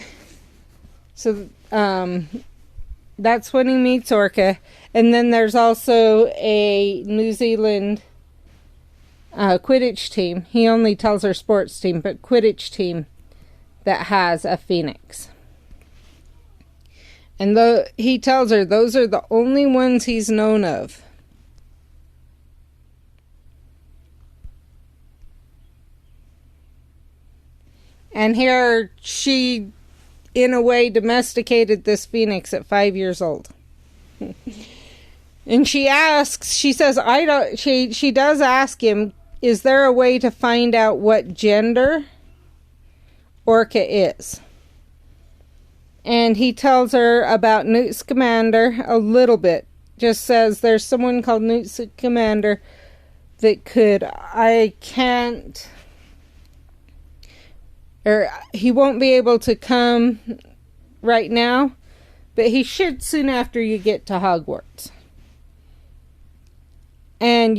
that's when he meets Orca. And then there's also a New Zealand Quidditch team. He only tells her sports team, but Quidditch team that has a phoenix. And he tells her those are the only ones he's known of. And here she, in a way, domesticated this phoenix at 5 years old. And she says, she does ask him, is there a way to find out what gender Orca is? And he tells her about Newt Scamander a little bit. Just says there's someone called Newt Scamander that he won't be able to come right now, but he should soon after you get to Hogwarts. And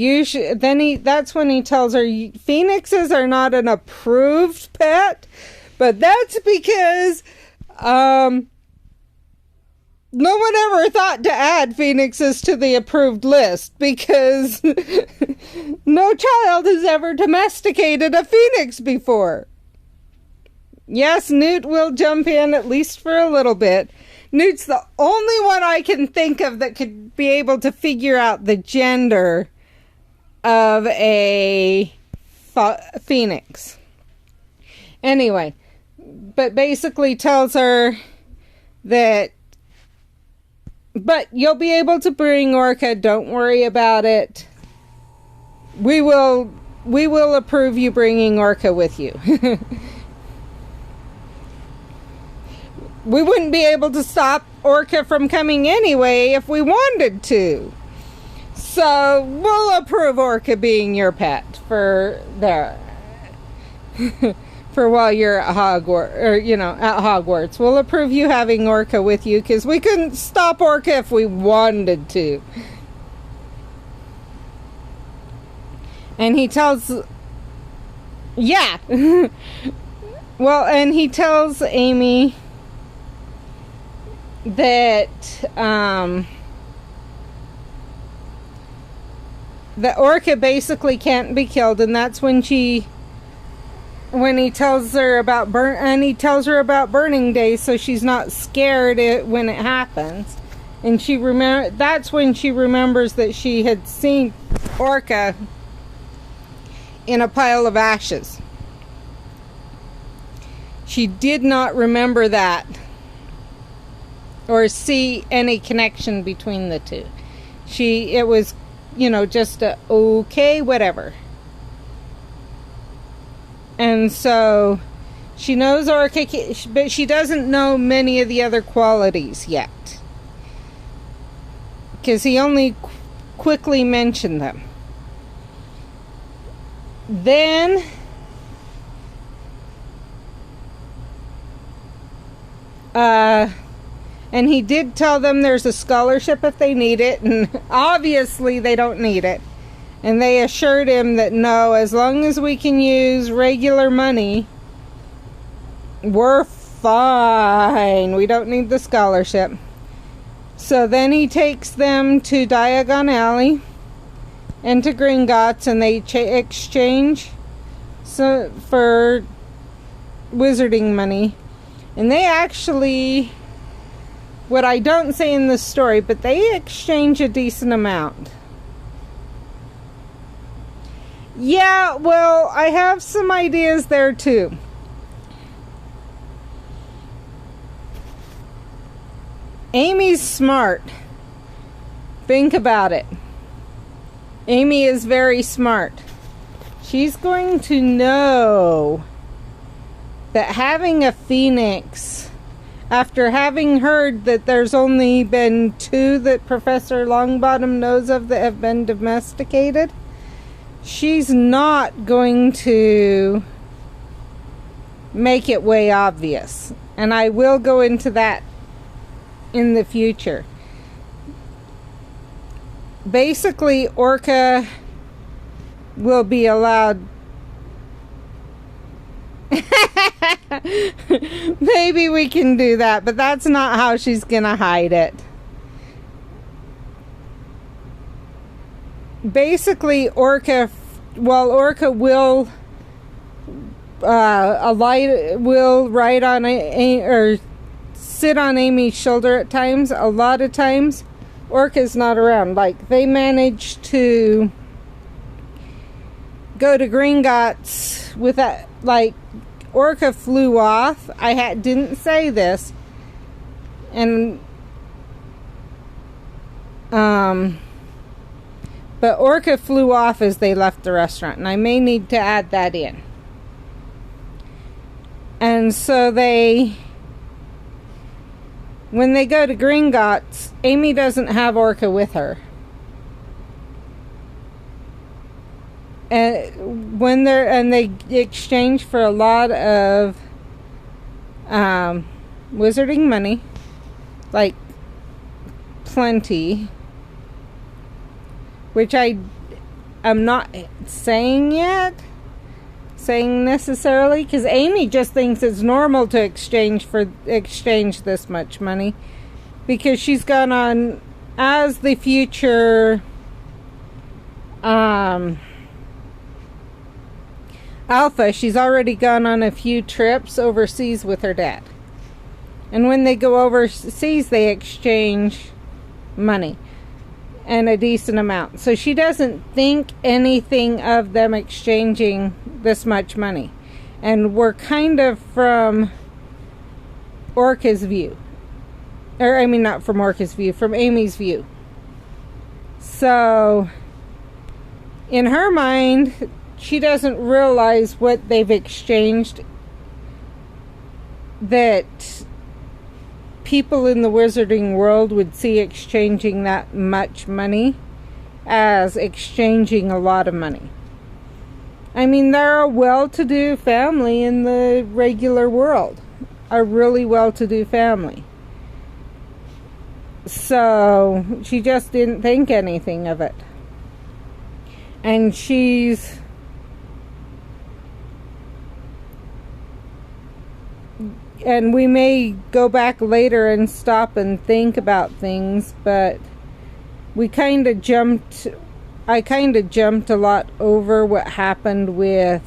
that's when he tells her phoenixes are not an approved pet, but that's because no one ever thought to add phoenixes to the approved list, because no child has ever domesticated a phoenix before. Yes, Newt will jump in, at least for a little bit. Newt's the only one I can think of that could be able to figure out the gender of a phoenix. Anyway, but basically tells her that, but you'll be able to bring Orca, don't worry about it. We will approve you bringing Orca with you. We wouldn't be able to stop Orca from coming anyway if we wanted to. So we'll approve Orca being your pet for while you're at Hogwarts. We'll approve you having Orca with you, because we couldn't stop Orca if we wanted to. And he tells, yeah. Well, and he tells Amy that the Orca basically can't be killed, and that's when he tells her about burning day, so she's not scared when it happens. And that's when she remembers that she had seen Orca in a pile of ashes. She did not remember that or see any connection between the two. It was, just okay, whatever. And so she knows Orca, but she doesn't know many of the other qualities yet, because he only quickly mentioned them. Then And he did tell them there's a scholarship if they need it, and obviously they don't need it. And they assured him that no, as long as we can use regular money, we're fine. We don't need the scholarship. So then he takes them to Diagon Alley and to Gringotts, and they exchange for wizarding money. And they actually, what I don't say in the story, but they exchange a decent amount. Yeah, well, I have some ideas there too. Amy's smart. Think about it. Amy is very smart. She's going to know that having a phoenix, after having heard that there's only been 2 that Professor Longbottom knows of that have been domesticated, she's not going to make it way obvious. And I will go into that in the future. Basically, Orca will be allowed. Maybe we can do that, but that's not how she's gonna hide it. Basically, Orca will ride on or sit on Amy's shoulder at times. A lot of times, Orca's not around. Like, they managed to go to Gringotts with that. Like, Orca flew off. I didn't say this, and but Orca flew off as they left the restaurant, and I may need to add that in. And so when they go to Gringotts, Amy doesn't have Orca with her. And they exchange for a lot of wizarding money, like plenty, which I'm not saying necessarily, because Amy just thinks it's normal to exchange this much money, because she's gone on as the future Alpha. She's already gone on a few trips overseas with her dad, and when they go overseas, they exchange money and a decent amount. So she doesn't think anything of them exchanging this much money. And we're kind of from Orca's view. Or, I mean, not from Orca's view, from Amy's view. So, in her mind, she doesn't realize what they've exchanged, that people in the wizarding world would see exchanging that much money as exchanging a lot of money. I mean, they're a well-to-do family in the regular world. A really well-to-do family. So, she just didn't think anything of it. And and we may go back later and stop and think about things, but I kind of jumped a lot over what happened in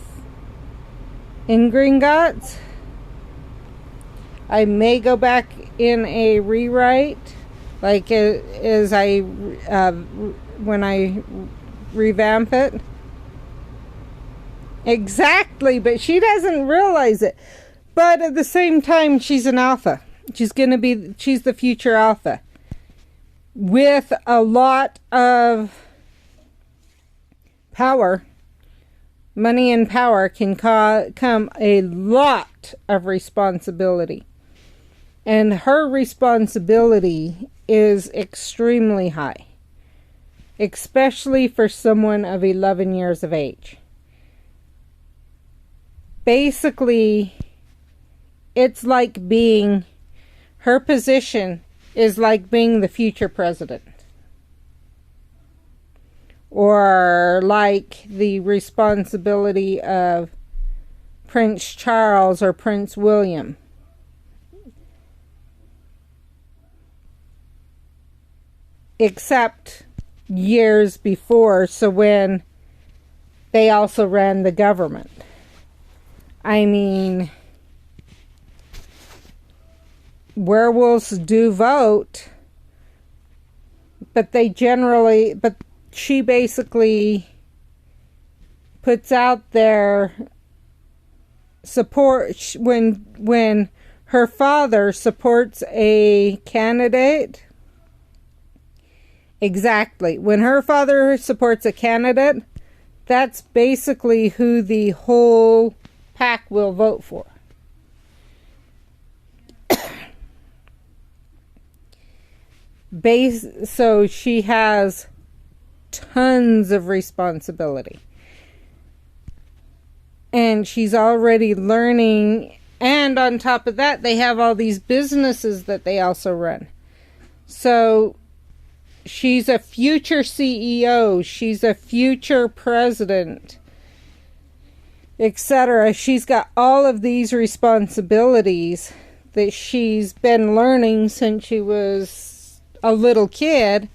Gringotts. I may go back in a rewrite, like when I revamp it. Exactly, but she doesn't realize it. But at the same time, she's an alpha. She's the future alpha. With a lot of power, money and power can come a lot of responsibility. And her responsibility is extremely high. Especially for someone of 11 years of age. Basically, it's like being Her position is like being the future president. Or like the responsibility of Prince Charles or Prince William. Except years before, so when they also ran the government. I mean, werewolves do vote, but she basically puts out their support when her father supports a candidate. Exactly. When her father supports a candidate, that's basically who the whole pack will vote for. So she has tons of responsibility. And she's already learning. And on top of that, they have all these businesses that they also run. So she's a future CEO. She's a future president, etc. She's got all of these responsibilities that she's been learning since she was a little kid,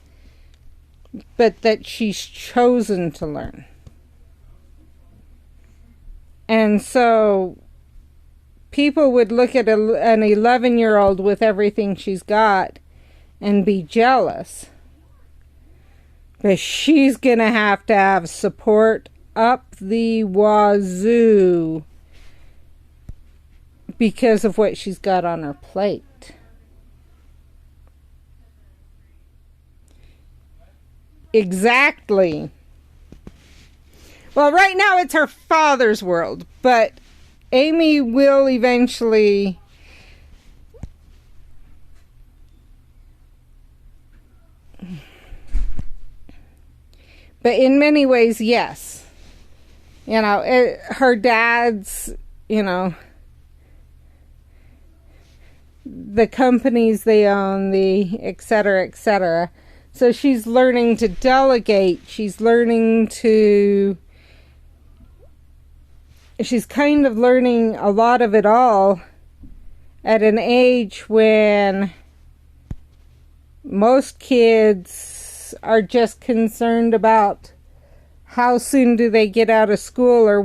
but that she's chosen to learn. And so people would look at an 11-year-old with everything she's got and be jealous. But she's going to have support up the wazoo because of what she's got on her plate. Exactly. Well, right now it's her father's world, but Amy will eventually but in many ways, yes. You know, her dad's, you know, the companies they own, the et cetera, et cetera. So she's learning to delegate. She's kind of learning a lot of it all at an age when most kids are just concerned about how soon do they get out of school, or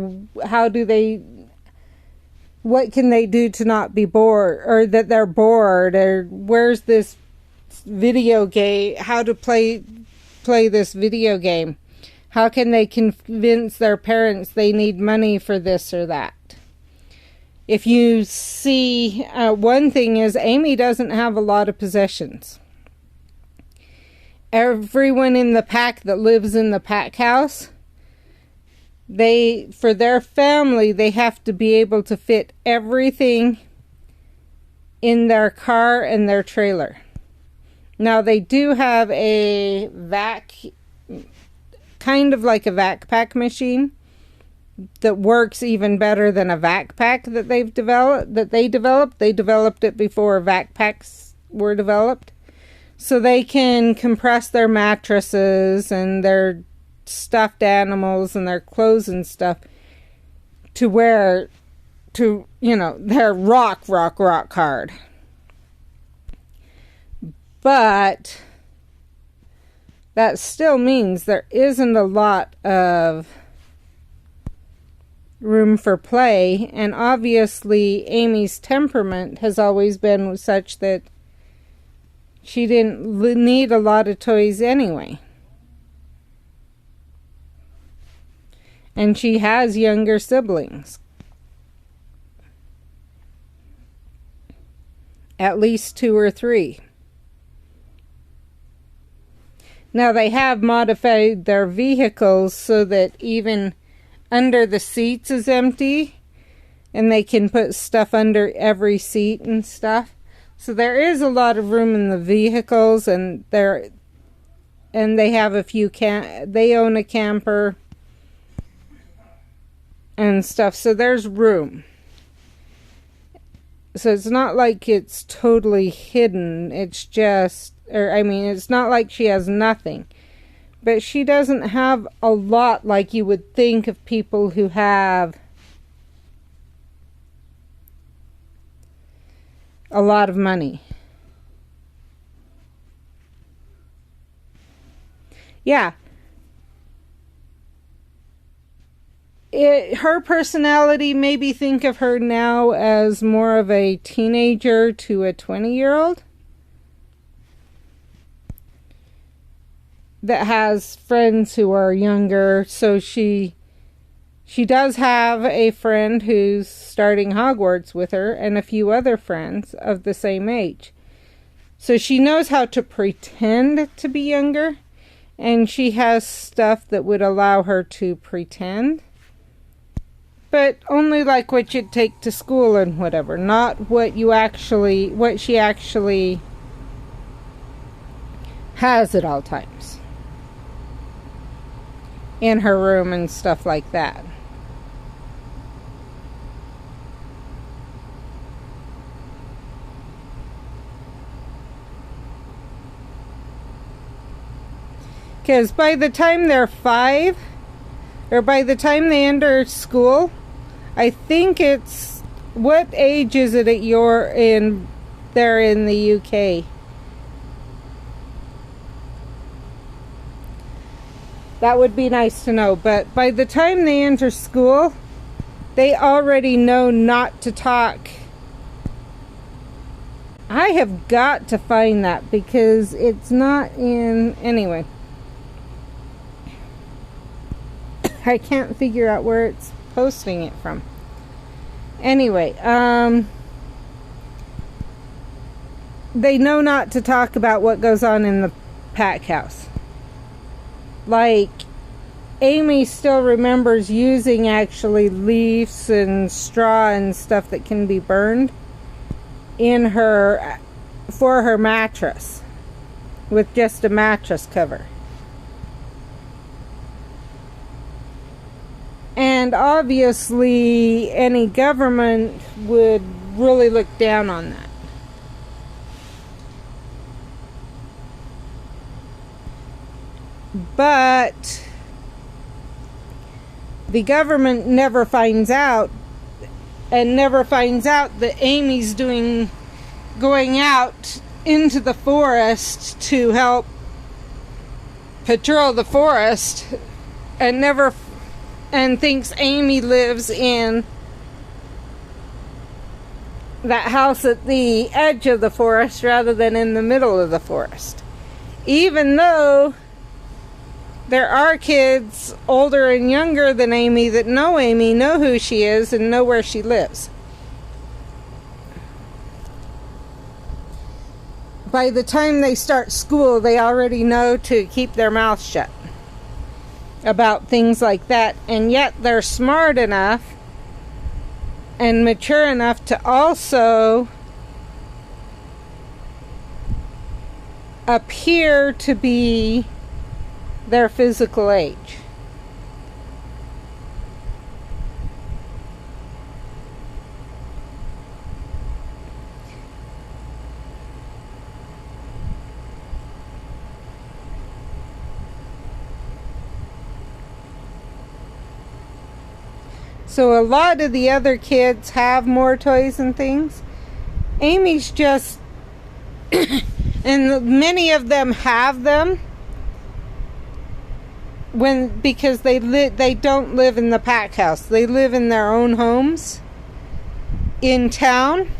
what can they do to not be bored, or that they're bored, or where's this video game, how to play this video game. How can they convince their parents they need money for this or that? If you see, one thing is Amy doesn't have a lot of possessions. Everyone in the pack that lives in the pack house, for their family, they have to be able to fit everything in their car and their trailer. Now, they do have a kind of like a vac pack machine that works even better than a vac pack that they developed. They developed it before vac packs were developed. So they can compress their mattresses and their stuffed animals and their clothes and stuff they're rock hard. But that still means there isn't a lot of room for play, and obviously Amy's temperament has always been such that she didn't need a lot of toys anyway. And she has younger siblings. At least 2 or 3. Now, they have modified their vehicles so that even under the seats is empty, and they can put stuff under every seat and stuff. So there is a lot of room in the vehicles, and they have a few they own a camper and stuff, so there's room. So it's not like it's totally hidden. It's just, it's not like she has nothing. But she doesn't have a lot like you would think of people who have a lot of money. Yeah. Her personality, maybe think of her now as more of a teenager to a 20-year-old that has friends who are younger. So she does have a friend who's starting Hogwarts with her and a few other friends of the same age. So she knows how to pretend to be younger, and she has stuff that would allow her to pretend. But only like what you'd take to school and whatever, not what she actually has at all times in her room and stuff like that. Because by the time they're 5, or by the time they enter school, I think it's, what age is it at they're in the UK? That would be nice to know. But by the time they enter school, they already know not to talk. I have got to find that because it's not in, anyway. I can't figure out where it's posting it from. Anyway, they know not to talk about what goes on in the pack house. Like, Amy still remembers using actually leaves and straw and stuff that can be burned for her mattress, with just a mattress cover. And obviously, any government would really look down on that. But the government never finds out that Amy's going out into the forest to help patrol the forest, and thinks Amy lives in that house at the edge of the forest rather than in the middle of the forest. Even though there are kids older and younger than Amy that know Amy, know who she is, and know where she lives. By the time they start school, they already know to keep their mouth shut about things like that, and yet they're smart enough and mature enough to also appear to be their physical age. So a lot of the other kids have more toys and things. Amy's just, and many of them have them because they don't live in the pack house. They live in their own homes in town,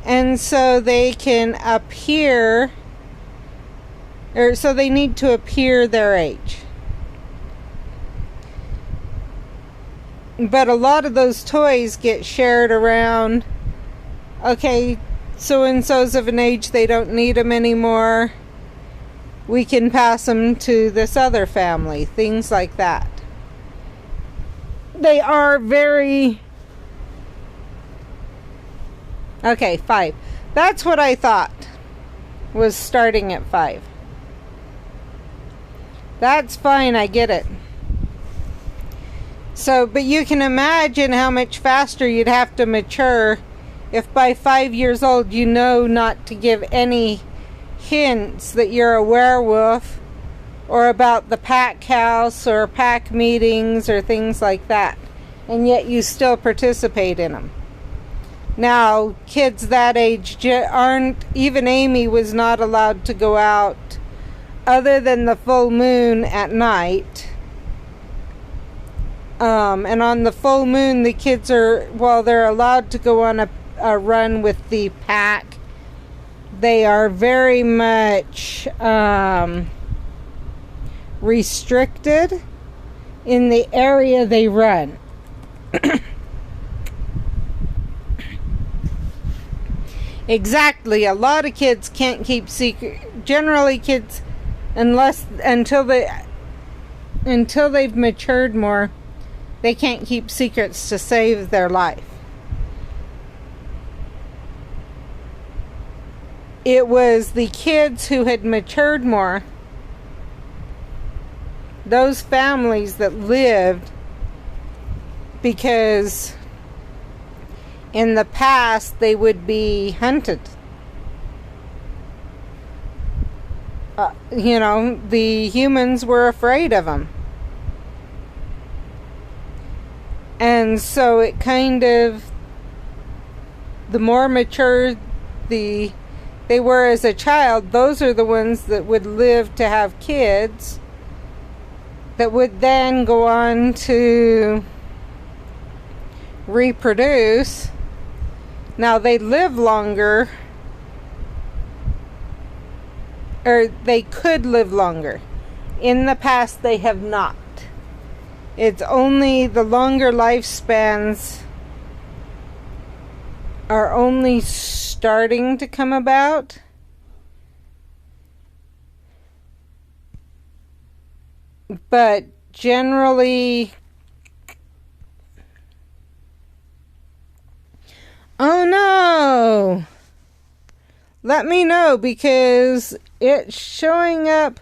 and so they can appear, or so they need to appear their age. But a lot of those toys get shared around. Okay, so-and-so's of an age, they don't need them anymore. We can pass them to this other family. Things like that. They are very... Okay, 5. That's what I thought was starting at 5. That's fine, I get it. So, but you can imagine how much faster you'd have to mature if by 5 years old you know not to give any hints that you're a werewolf or about the pack house or pack meetings or things like that, and yet you still participate in them. Now, kids that age aren't, even Amy was not allowed to go out other than the full moon at night. And on the full moon, the kids are, well, they're allowed to go on a run with the pack. They are very much restricted in the area they run. Exactly. A lot of kids can't keep secret. Generally, kids, until they've matured more, they can't keep secrets to save their life. It was the kids who had matured more, those families that lived, because in the past they would be hunted. The humans were afraid of them. And so it kind of, the more mature they were as a child, those are the ones that would live to have kids that would then go on to reproduce. Now, they live longer, or they could live longer. In the past, they have not. It's only the longer lifespans are only starting to come about. But generally, oh no! Let me know, because it's showing up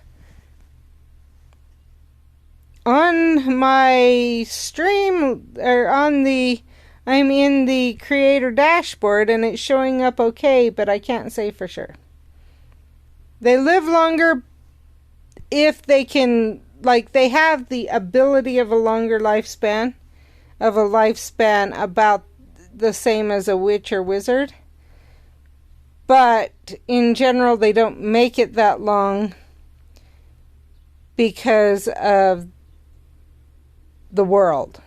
on my stream, or I'm in the creator dashboard and it's showing up okay, but I can't say for sure. They live longer if they can, they have the ability of a longer lifespan, about the same as a witch or wizard. But in general, they don't make it that long because of the world.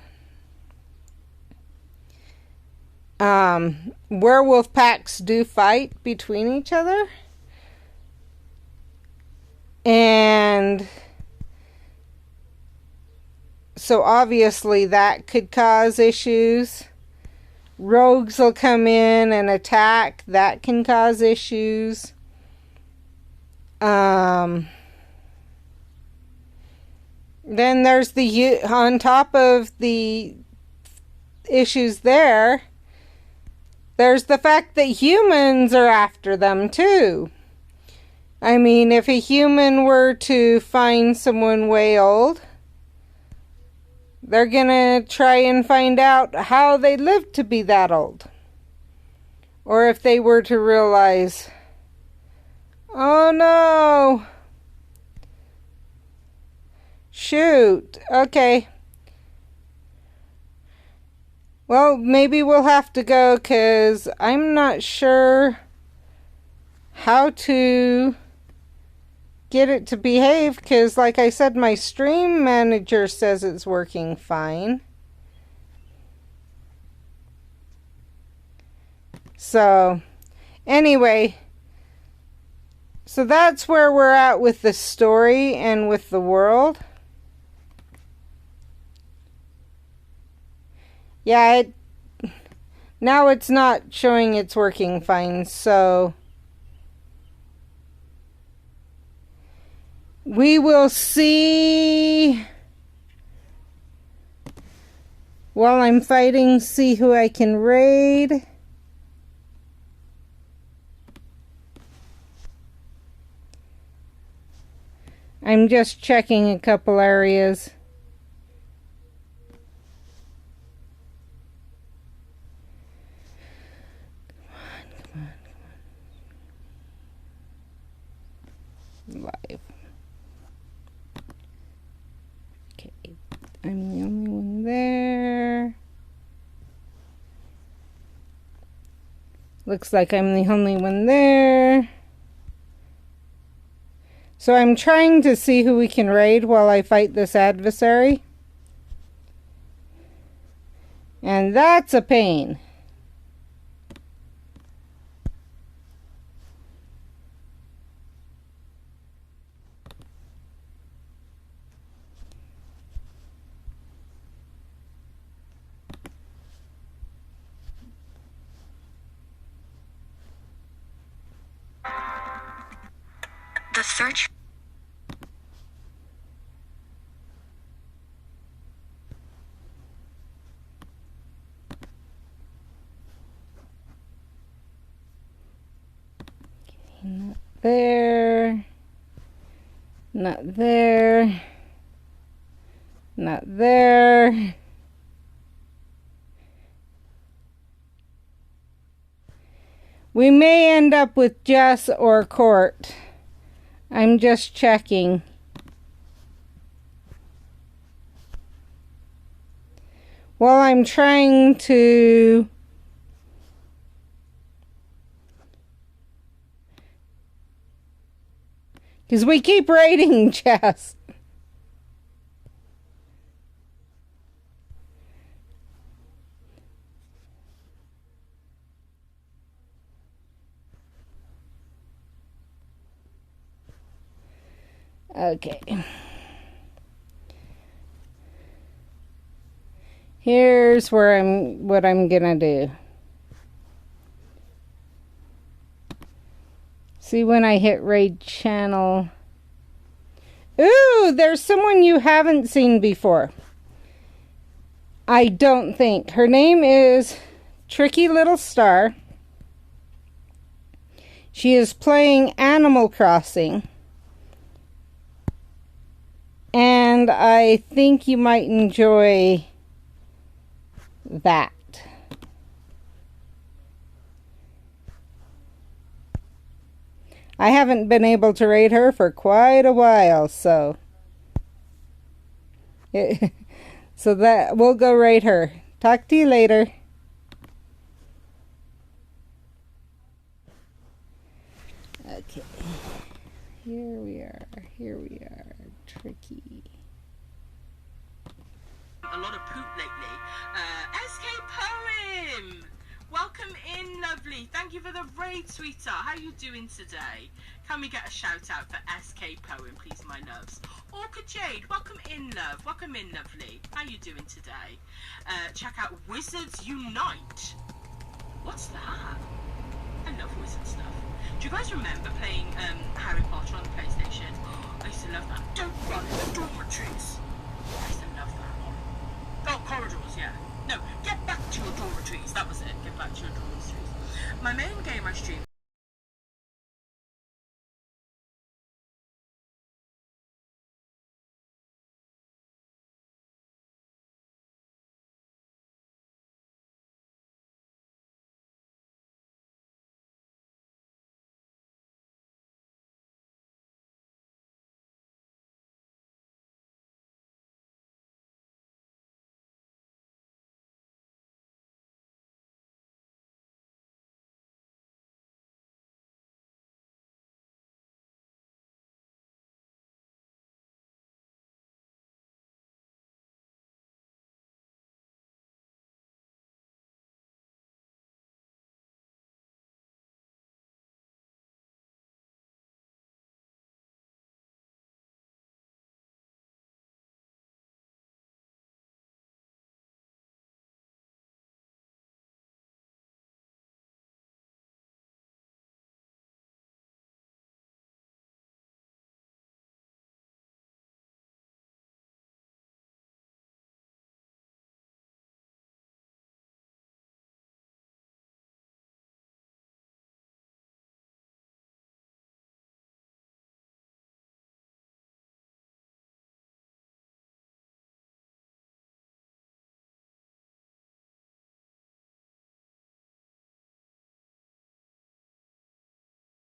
Werewolf packs do fight between each other. And so obviously that could cause issues. Rogues will come in and attack. That can cause issues. Then there's on top of the issues there's the fact that humans are after them too. I mean, if a human were to find someone way old, they're gonna try and find out how they lived to be that old. Or if they were to realize, oh no, shoot, okay. Well, maybe we'll have to go, because I'm not sure how to get it to behave, because like I said, my stream manager says it's working fine. So, anyway, so that's where we're at with the story and with the world. Yeah, now it's not showing it's working fine, so we will see while I'm fighting, see who I can raid. I'm just checking a couple areas. live. Okay, I'm the only one there. Looks like I'm the only one there. So I'm trying to see who we can raid while I fight this adversary. And that's a pain. The search. Not there. Not there. Not there. We may end up with Jess or Court. I'm just checking. While I'm trying to because we keep raiding Jess. Okay. Here's what I'm gonna do. See when I hit raid channel. Ooh, there's someone you haven't seen before. I don't think. Her name is Tricky Little Star. She is playing Animal Crossing. And I think you might enjoy that. I haven't been able to raid her for quite a while, so that we'll go raid her. Talk to you later. Okay. Here we are. Tricky. A lot of poop lately. SK Poem! Welcome in, lovely. Thank you for the raid, sweetheart. How you doing today? Can we get a shout out for SK Poem, please, my loves? Orca Jade, welcome in, love. Welcome in, lovely. How you doing today? Check out Wizards Unite. What's that? I love wizard stuff. Do you guys remember playing